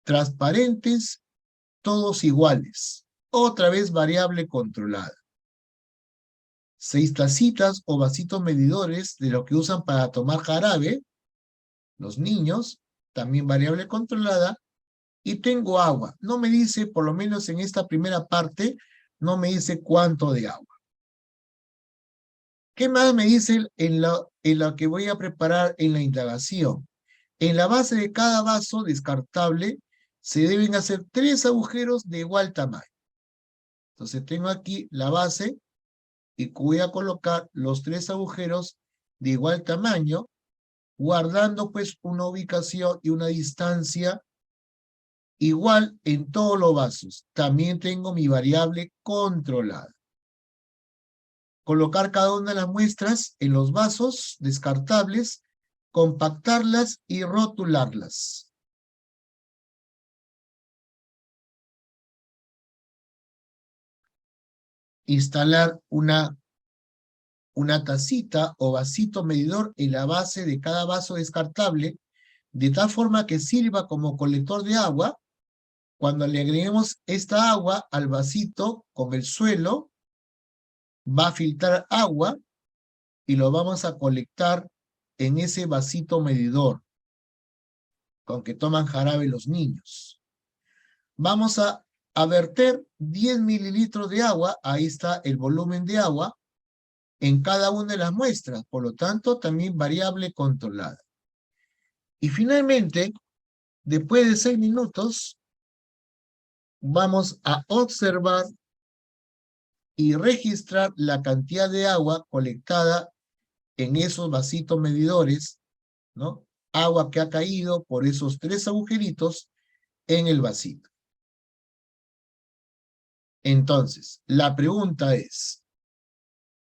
Transparentes, todos iguales. Otra vez variable controlada. 6 tacitas o vasitos medidores de lo que usan para tomar jarabe, los niños, también variable controlada. Y tengo agua. No me dice, por lo menos en esta primera parte, no me dice cuánto de agua. ¿Qué más me dice en lo que voy a preparar en la indagación? En la base de cada vaso descartable se deben hacer 3 agujeros de igual tamaño. Entonces tengo aquí la base y voy a colocar los 3 agujeros de igual tamaño, guardando pues una ubicación y una distancia igual en todos los vasos. También tengo mi variable controlada. Colocar cada una de las muestras en los vasos descartables, compactarlas y rotularlas. Instalar una tacita o vasito medidor en la base de cada vaso descartable, de tal forma que sirva como colector de agua. Cuando le agreguemos esta agua al vasito con el suelo, va a filtrar agua y lo vamos a colectar en ese vasito medidor con que toman jarabe los niños. Vamos a verter 10 mililitros de agua, ahí está el volumen de agua, en cada una de las muestras, por lo tanto, también variable controlada. Y finalmente, después de 6 minutos, vamos a observar y registrar la cantidad de agua colectada en esos vasitos medidores, ¿no? Agua que ha caído por esos 3 agujeritos en el vasito. Entonces, la pregunta es,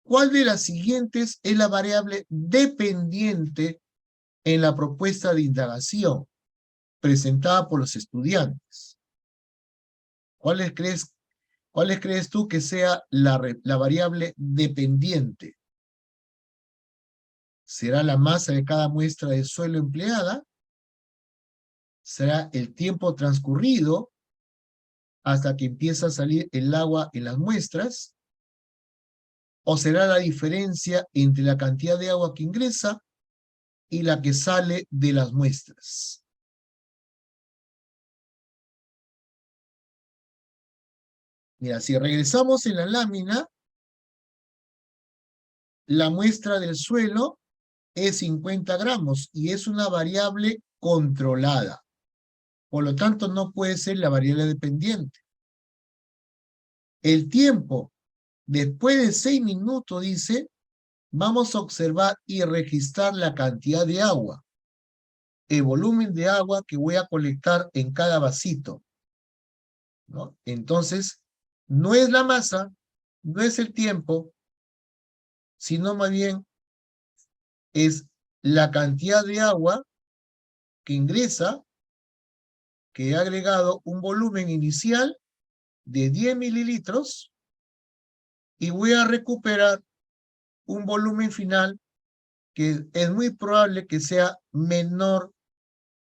¿cuál de las siguientes es la variable dependiente en la propuesta de indagación presentada por los estudiantes? ¿Cuáles crees tú que sea la variable dependiente? ¿Será la masa de cada muestra de suelo empleada? ¿Será el tiempo transcurrido hasta que empieza a salir el agua en las muestras? ¿O será la diferencia entre la cantidad de agua que ingresa y la que sale de las muestras? Mira, si regresamos en la lámina, la muestra del suelo es 50 gramos y es una variable controlada. Por lo tanto, no puede ser la variable dependiente. El tiempo, después de 6 minutos, dice, vamos a observar y registrar la cantidad de agua, el volumen de agua que voy a colectar en cada vasito, ¿no? Entonces, no es la masa, no es el tiempo, sino más bien es la cantidad de agua que ingresa, que he agregado un volumen inicial de 10 mililitros y voy a recuperar un volumen final que es muy probable que sea menor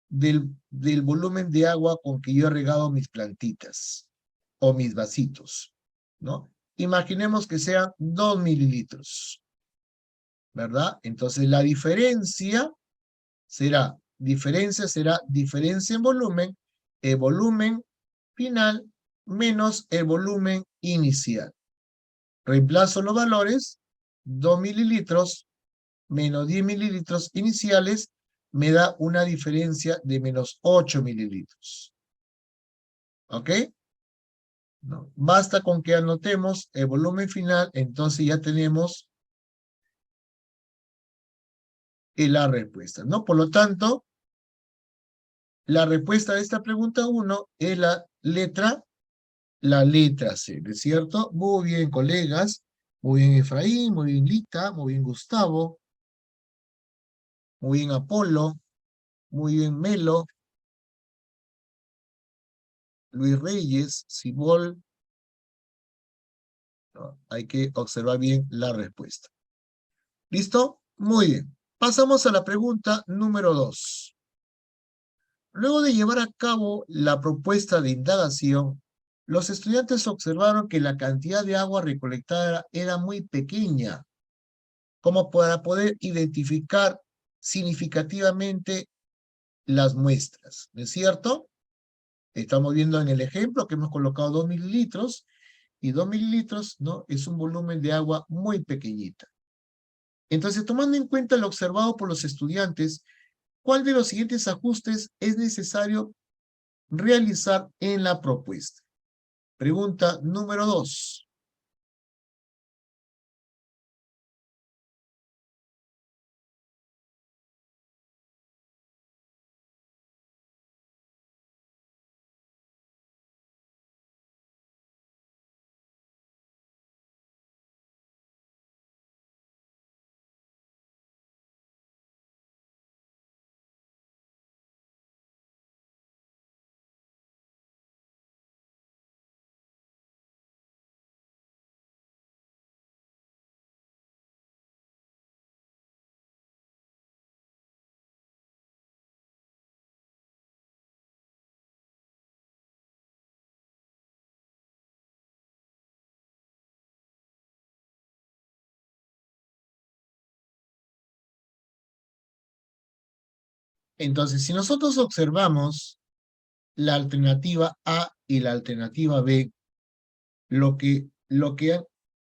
del volumen de agua con que yo he regado mis plantitas o mis vasitos, ¿no? Imaginemos que sean 2 mililitros, ¿verdad? Entonces la diferencia será diferencia en volumen, el volumen final menos el volumen inicial. Reemplazo los valores, 2 mililitros menos 10 mililitros iniciales me da una diferencia de menos 8 mililitros. ¿Ok? No. Basta con que anotemos el volumen final, entonces ya tenemos la respuesta, ¿no? Por lo tanto, la respuesta de esta pregunta 1 es la letra C, ¿no es cierto? Muy bien, colegas. Muy bien, Efraín, muy bien, Lita, muy bien, Gustavo, muy bien, Apolo, muy bien, Melo, Luis Reyes, Cibol. No, hay que observar bien la respuesta. ¿Listo? Muy bien. Pasamos a la pregunta número 2. Luego de llevar a cabo la propuesta de indagación, los estudiantes observaron que la cantidad de agua recolectada era muy pequeña, como para poder identificar significativamente las muestras, ¿no es cierto? Estamos viendo en el ejemplo que hemos colocado 2 mililitros, y 2 mililitros, ¿no? Es un volumen de agua muy pequeñita. Entonces, tomando en cuenta lo observado por los estudiantes, ¿cuál de los siguientes ajustes es necesario realizar en la propuesta? Pregunta número 2. Entonces, si nosotros observamos la alternativa A y la alternativa B, lo que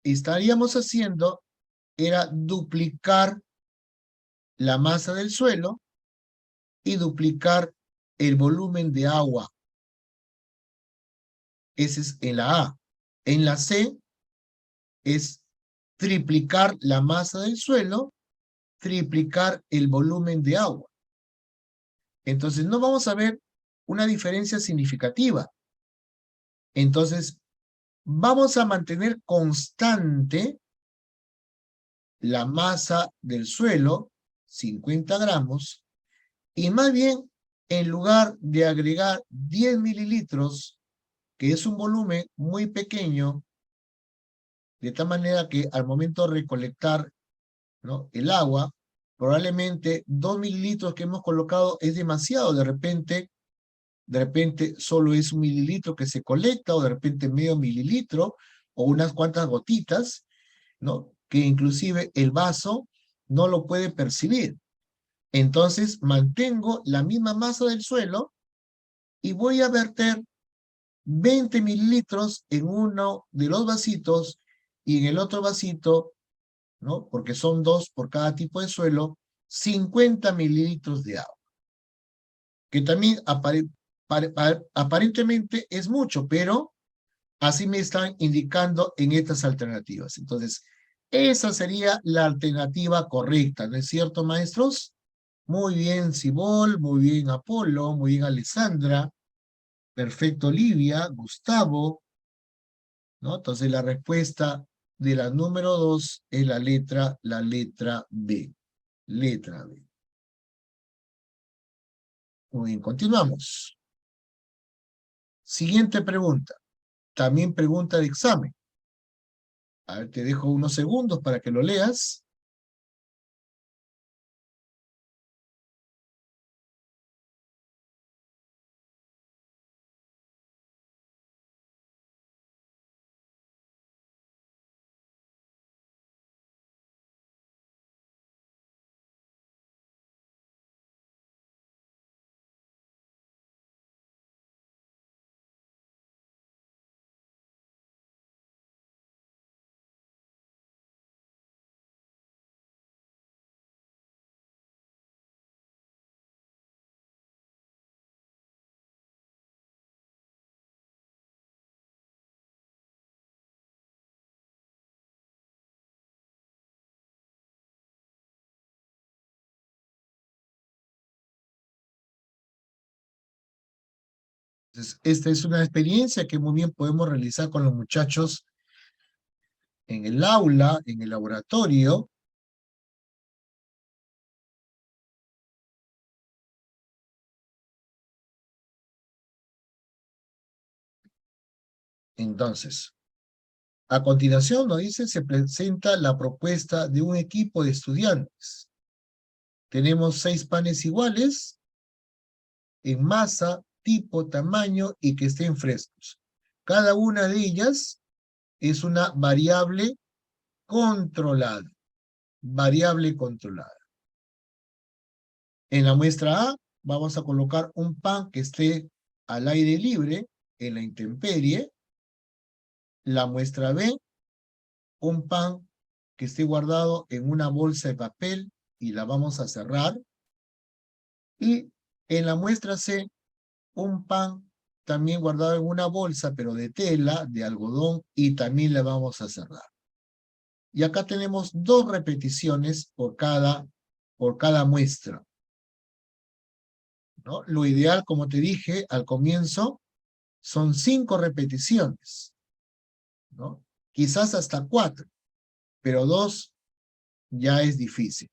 estaríamos haciendo era duplicar la masa del suelo y duplicar el volumen de agua. Ese es en la A. En la C es triplicar la masa del suelo, triplicar el volumen de agua. Entonces no vamos a ver una diferencia significativa. Entonces vamos a mantener constante la masa del suelo, 50 gramos, y más bien, en lugar de agregar 10 mililitros, que es un volumen muy pequeño, de tal manera que al momento de recolectar, ¿no?, el agua, probablemente 2 mililitros que hemos colocado es demasiado, de repente solo es 1 mililitro que se colecta, o de repente medio mililitro, o unas cuantas gotitas, ¿no?, que inclusive el vaso no lo puede percibir. Entonces mantengo la misma masa del suelo y voy a verter 20 mililitros en uno de los vasitos, y en el otro vasito, ¿no?, porque son 2 por cada tipo de suelo, 50 mililitros de agua, que también aparentemente es mucho, pero así me están indicando en estas alternativas. Entonces, esa sería la alternativa correcta, ¿no es cierto, maestros? Muy bien, Cibol, muy bien, Apolo, muy bien, Alessandra, perfecto, Olivia, Gustavo, ¿no? Entonces la respuesta de la número 2 es la letra B. Letra B. Muy bien, continuamos. Siguiente pregunta. También pregunta de examen. A ver, te dejo unos segundos para que lo leas. Entonces, esta es una experiencia que muy bien podemos realizar con los muchachos en el aula, en el laboratorio. Entonces, a continuación, nos dice, se presenta la propuesta de un equipo de estudiantes. Tenemos 6 panes iguales, en masa, tipo, tamaño y que estén frescos. Cada una de ellas es una variable controlada. Variable controlada. En la muestra A vamos a colocar un pan que esté al aire libre, en la intemperie. La muestra B, un pan que esté guardado en una bolsa de papel y la vamos a cerrar. Y en la muestra C, un pan también guardado en una bolsa, pero de tela, de algodón, y también la vamos a cerrar. Y acá tenemos 2 repeticiones por cada muestra, ¿no? Lo ideal, como te dije al comienzo, son 5 repeticiones, ¿no? Quizás hasta 4, pero 2 ya es difícil.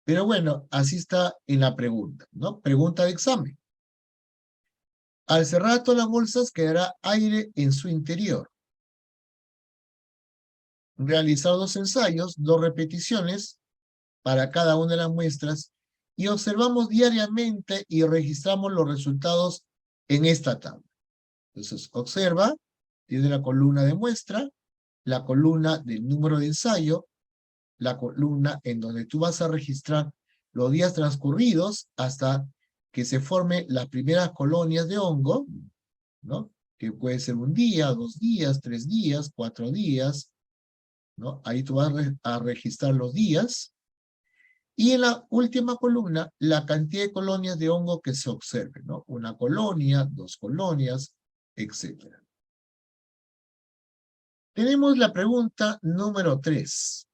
Pero bueno, así está en la pregunta, ¿no? Pregunta de examen. Al cerrar todas las bolsas quedará aire en su interior. Realizar 2 ensayos, 2 repeticiones para cada una de las muestras y observamos diariamente y registramos los resultados en esta tabla. Entonces, observa, tiene la columna de muestra, la columna del número de ensayo, la columna en donde tú vas a registrar los días transcurridos hasta que se formen las primeras colonias de hongo, ¿no? Que puede ser 1 día, 2 días, 3 días, 4 días, ¿no? Ahí tú vas a registrar los días. Y en la última columna, la cantidad de colonias de hongo que se observe, ¿no? 1 colonia, 2 colonias, etc. Tenemos la pregunta número 3.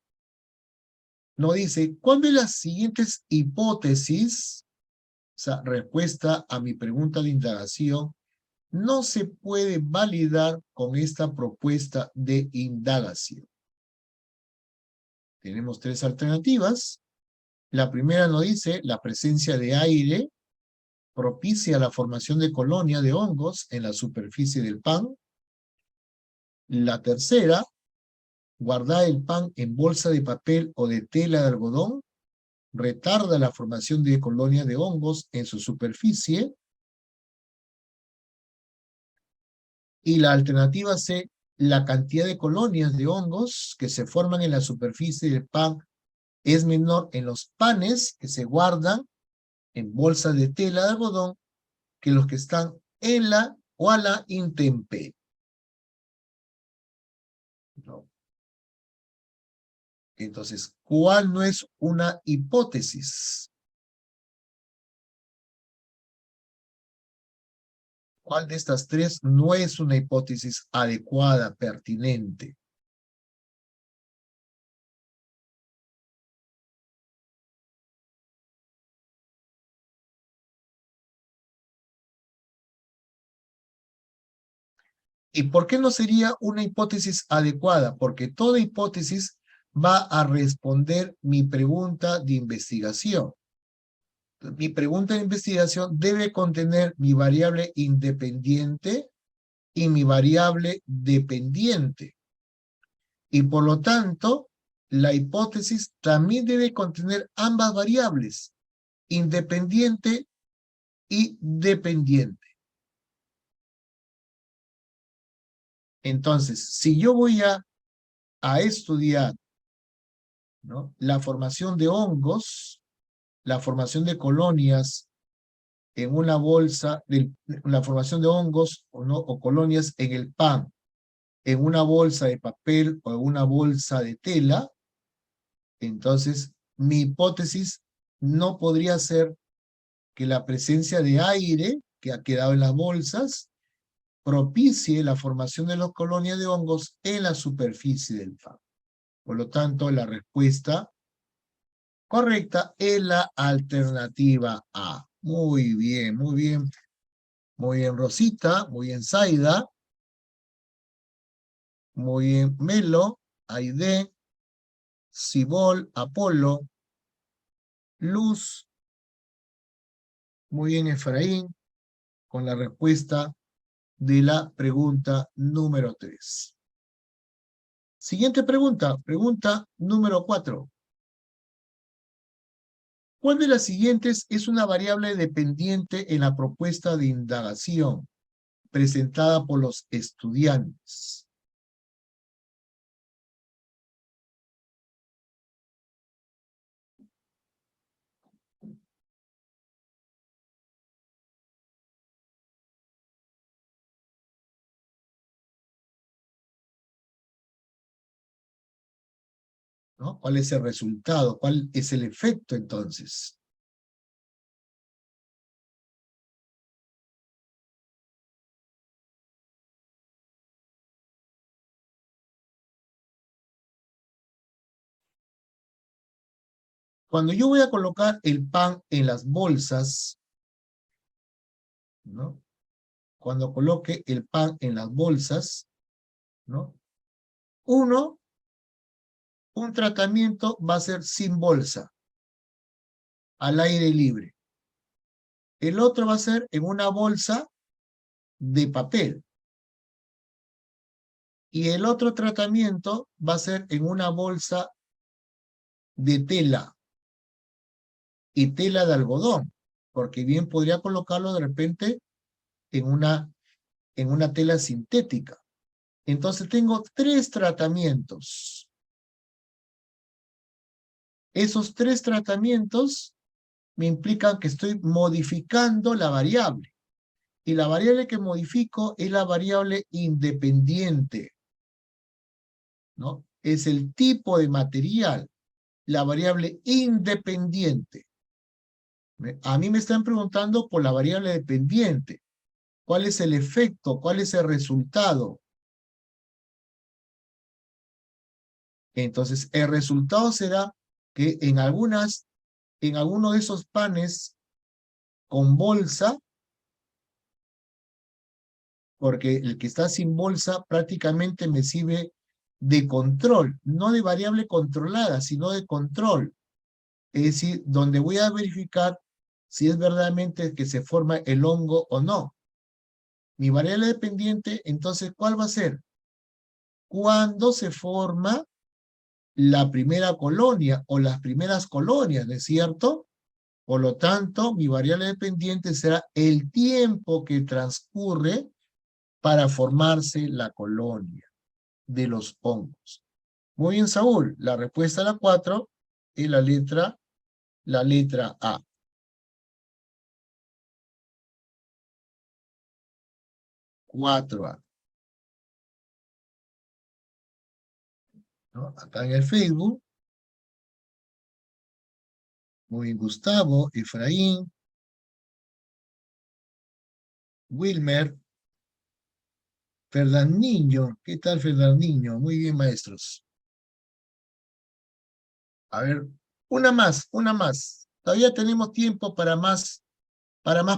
Nos dice, ¿cuál de las siguientes hipótesis, o sea, respuesta a mi pregunta de indagación, no se puede validar con esta propuesta de indagación? Tenemos 3 alternativas. La primera nos dice, la presencia de aire propicia la formación de colonias de hongos en la superficie del pan. La tercera, guardar el pan en bolsa de papel o de tela de algodón retarda la formación de colonias de hongos en su superficie. Y la alternativa C, la cantidad de colonias de hongos que se forman en la superficie del pan es menor en los panes que se guardan en bolsas de tela de algodón que los que están en la o a la intemperie, ¿no? Entonces, ¿cuál no es una hipótesis? ¿Cuál de estas 3 no es una hipótesis adecuada, pertinente? ¿Y por qué no sería una hipótesis adecuada? Porque toda hipótesis va a responder mi pregunta de investigación. Mi pregunta de investigación debe contener mi variable independiente y mi variable dependiente. Y por lo tanto, la hipótesis también debe contener ambas variables, independiente y dependiente. Entonces, si yo voy a estudiar, ¿no?, la formación de hongos, la formación de colonias en una bolsa, la formación de hongos o colonias en el pan, en una bolsa de papel o en una bolsa de tela, entonces mi hipótesis no podría ser que la presencia de aire que ha quedado en las bolsas propicie la formación de las colonias de hongos en la superficie del pan. Por lo tanto, la respuesta correcta es la alternativa A. Muy bien, muy bien. Muy bien, Rosita. Muy bien, Zaida. Muy bien, Melo. Aide. Cibol. Apolo. Luz. Muy bien, Efraín. Con la respuesta de la pregunta número 3. Siguiente pregunta. Pregunta número 4. ¿Cuál de las siguientes es una variable dependiente en la propuesta de indagación presentada por los estudiantes? ¿No? ¿Cuál es el resultado? ¿Cuál es el efecto entonces? Cuando yo voy a colocar el pan en las bolsas, ¿no? Cuando coloque el pan en las bolsas, ¿no? Un tratamiento va a ser sin bolsa, al aire libre. El otro va a ser en una bolsa de papel. Y el otro tratamiento va a ser en una bolsa de tela y tela de algodón, porque bien podría colocarlo de repente en una tela sintética. Entonces tengo 3 tratamientos. Esos 3 tratamientos me implican que estoy modificando la variable. Y la variable que modifico es la variable independiente, ¿no? Es el tipo de material, la variable independiente. A mí me están preguntando por la variable dependiente. ¿Cuál es el efecto? ¿Cuál es el resultado? Entonces, el resultado será que en alguno de esos panes con bolsa, porque el que está sin bolsa prácticamente me sirve de control, no de variable controlada, sino de control. Es decir, donde voy a verificar si es verdaderamente que se forma el hongo o no. Mi variable dependiente, entonces, ¿cuál va a ser? Cuando se forma la primera colonia o las primeras colonias, ¿no es cierto? Por lo tanto, mi variable dependiente será el tiempo que transcurre para formarse la colonia de los hongos. Muy bien, Saúl. La respuesta a la 4 es la letra A. 4A. ¿No? Acá en el Facebook. Muy bien, Gustavo, Efraín, Wilmer, Fernandinho. ¿Qué tal, Fernandinho? Muy bien, maestros. A ver, una más, una más. Todavía tenemos tiempo para más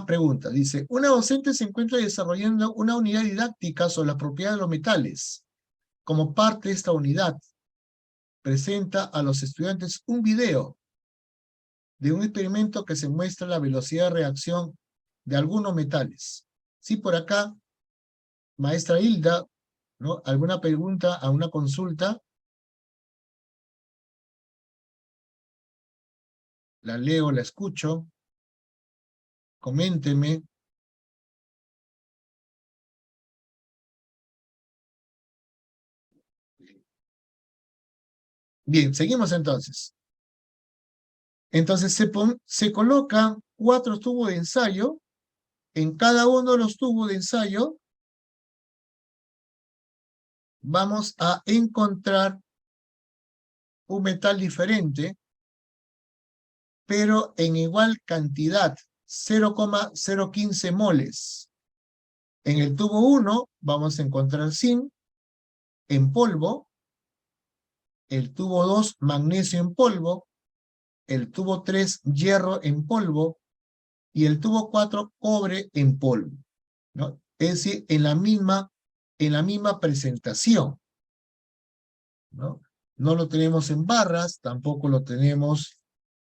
preguntas. Dice, una docente se encuentra desarrollando una unidad didáctica sobre las propiedades de los metales. Como parte de esta unidad, presenta a los estudiantes un video de un experimento que se muestra la velocidad de reacción de algunos metales. Sí, por acá, maestra Hilda, ¿no? ¿Alguna pregunta, alguna consulta? La leo, la escucho. Coménteme. Bien, seguimos entonces. Entonces se colocan 4 tubos de ensayo. En cada uno de los tubos de ensayo vamos a encontrar un metal diferente, pero en igual cantidad, 0,015 moles. En el tubo 1 vamos a encontrar zinc en polvo, el tubo 2 magnesio en polvo, el tubo 3 hierro en polvo y el tubo 4 cobre en polvo, ¿no? Es decir, en la misma presentación, ¿no? No lo tenemos en barras, tampoco lo tenemos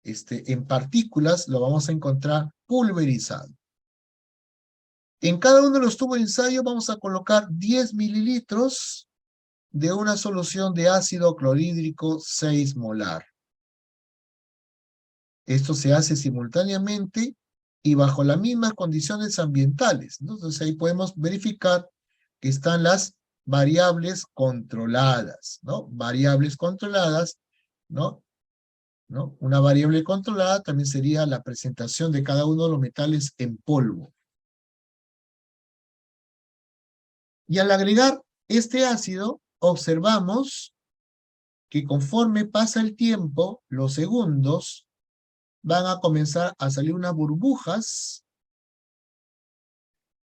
en partículas, lo vamos a encontrar pulverizado. En cada uno de los tubos de ensayo vamos a colocar 10 mililitros de una solución de ácido clorhídrico 6 molar. Esto se hace simultáneamente y bajo las mismas condiciones ambientales, ¿no? Entonces ahí podemos verificar que están las variables controladas, ¿no? Variables controladas, ¿no? ¿No? Una variable controlada también sería la presentación de cada uno de los metales en polvo. Y al agregar este ácido, observamos que conforme pasa el tiempo, los segundos, van a comenzar a salir unas burbujas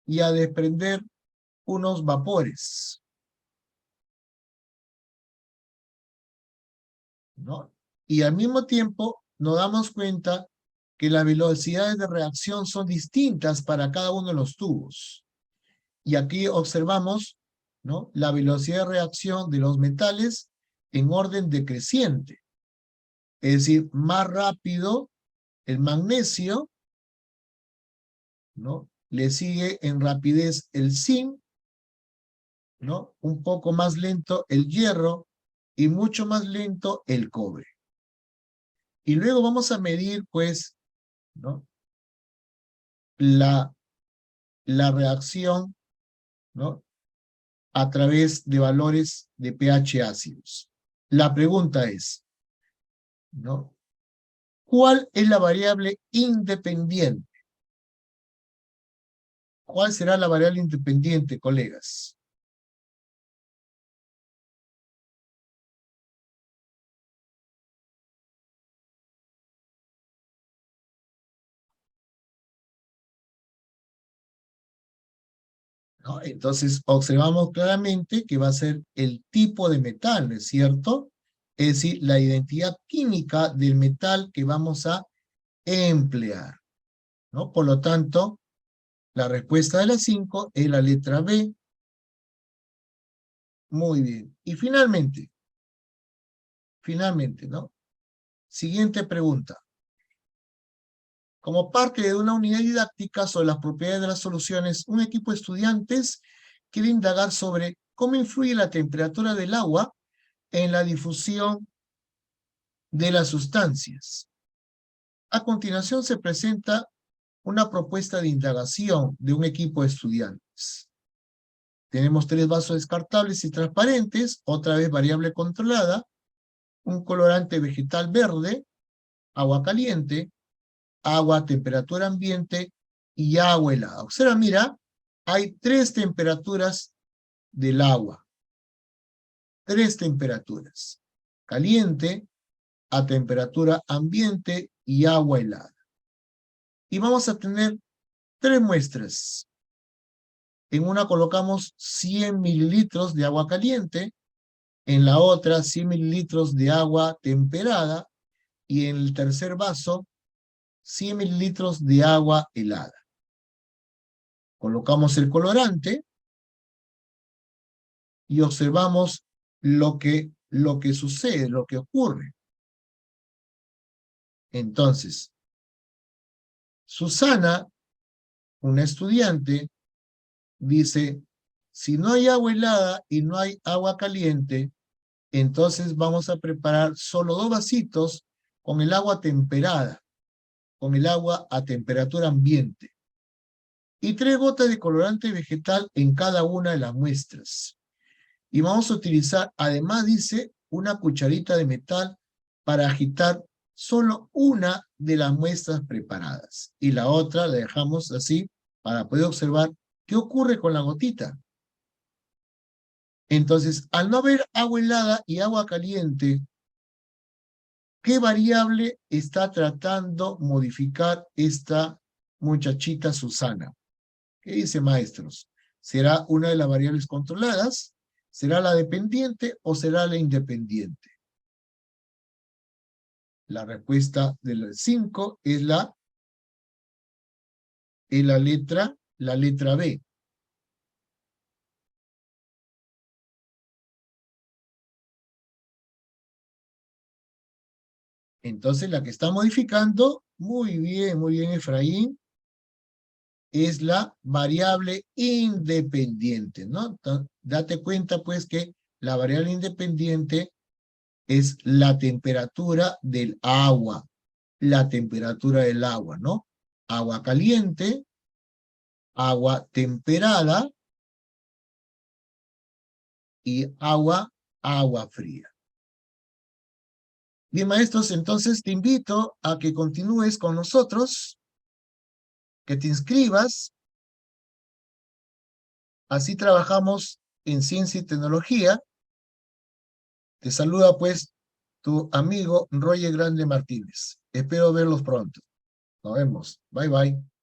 y a desprender unos vapores, ¿no? Y al mismo tiempo nos damos cuenta que las velocidades de reacción son distintas para cada uno de los tubos. Y aquí observamos, ¿no?, la velocidad de reacción de los metales en orden decreciente. Es decir, más rápido el magnesio, ¿no? Le sigue en rapidez el zinc, ¿no? Un poco más lento el hierro y mucho más lento el cobre. Y luego vamos a medir, pues, ¿no?, la reacción, ¿no?, a través de valores de pH ácidos. La pregunta es, ¿no?, ¿cuál es la variable independiente? ¿Cuál será la variable independiente, colegas? ¿No? Entonces, observamos claramente que va a ser el tipo de metal, ¿no es cierto? Es decir, la identidad química del metal que vamos a emplear, ¿no? Por lo tanto, la respuesta de las 5 es la letra B. Muy bien. Y finalmente, ¿no? Siguiente pregunta. Como parte de una unidad didáctica sobre las propiedades de las soluciones, un equipo de estudiantes quiere indagar sobre cómo influye la temperatura del agua en la difusión de las sustancias. A continuación se presenta una propuesta de indagación de un equipo de estudiantes. Tenemos 3 vasos descartables y transparentes, otra vez variable controlada, un colorante vegetal verde, agua caliente, agua a temperatura ambiente y agua helada. Observa, mira, hay 3 temperaturas del agua. 3 temperaturas. Caliente, a temperatura ambiente y agua helada. Y vamos a tener 3 muestras. En una colocamos 100 mililitros de agua caliente, en la otra 100 mililitros de agua temperada y en el tercer vaso 100 mililitros de agua helada. Colocamos el colorante y observamos lo que sucede, lo que ocurre. Entonces, Susana, una estudiante, dice, si no hay agua helada y no hay agua caliente, entonces vamos a preparar solo 2 vasitos con el agua temperada, con el agua a temperatura ambiente, y 3 gotas de colorante vegetal en cada una de las muestras. Y vamos a utilizar, además dice, una cucharita de metal para agitar solo una de las muestras preparadas. Y la otra la dejamos así para poder observar qué ocurre con la gotita. Entonces, al no haber agua helada y agua caliente, ¿qué variable está tratando modificar esta muchachita Susana? ¿Qué dice, maestros? ¿Será una de las variables controladas? ¿Será la dependiente o será la independiente? La respuesta del 5 es la letra B. Entonces la que está modificando, muy bien Efraín, es la variable independiente, ¿no? Date cuenta pues que la variable independiente es la temperatura del agua. la temperatura del agua, ¿no? Agua caliente, agua temperada y agua fría. Bien, maestros, entonces te invito a que continúes con nosotros, que te inscribas, así trabajamos en ciencia y tecnología. Te saluda pues tu amigo Roger Grande Martínez. Espero verlos pronto. Nos vemos. Bye bye.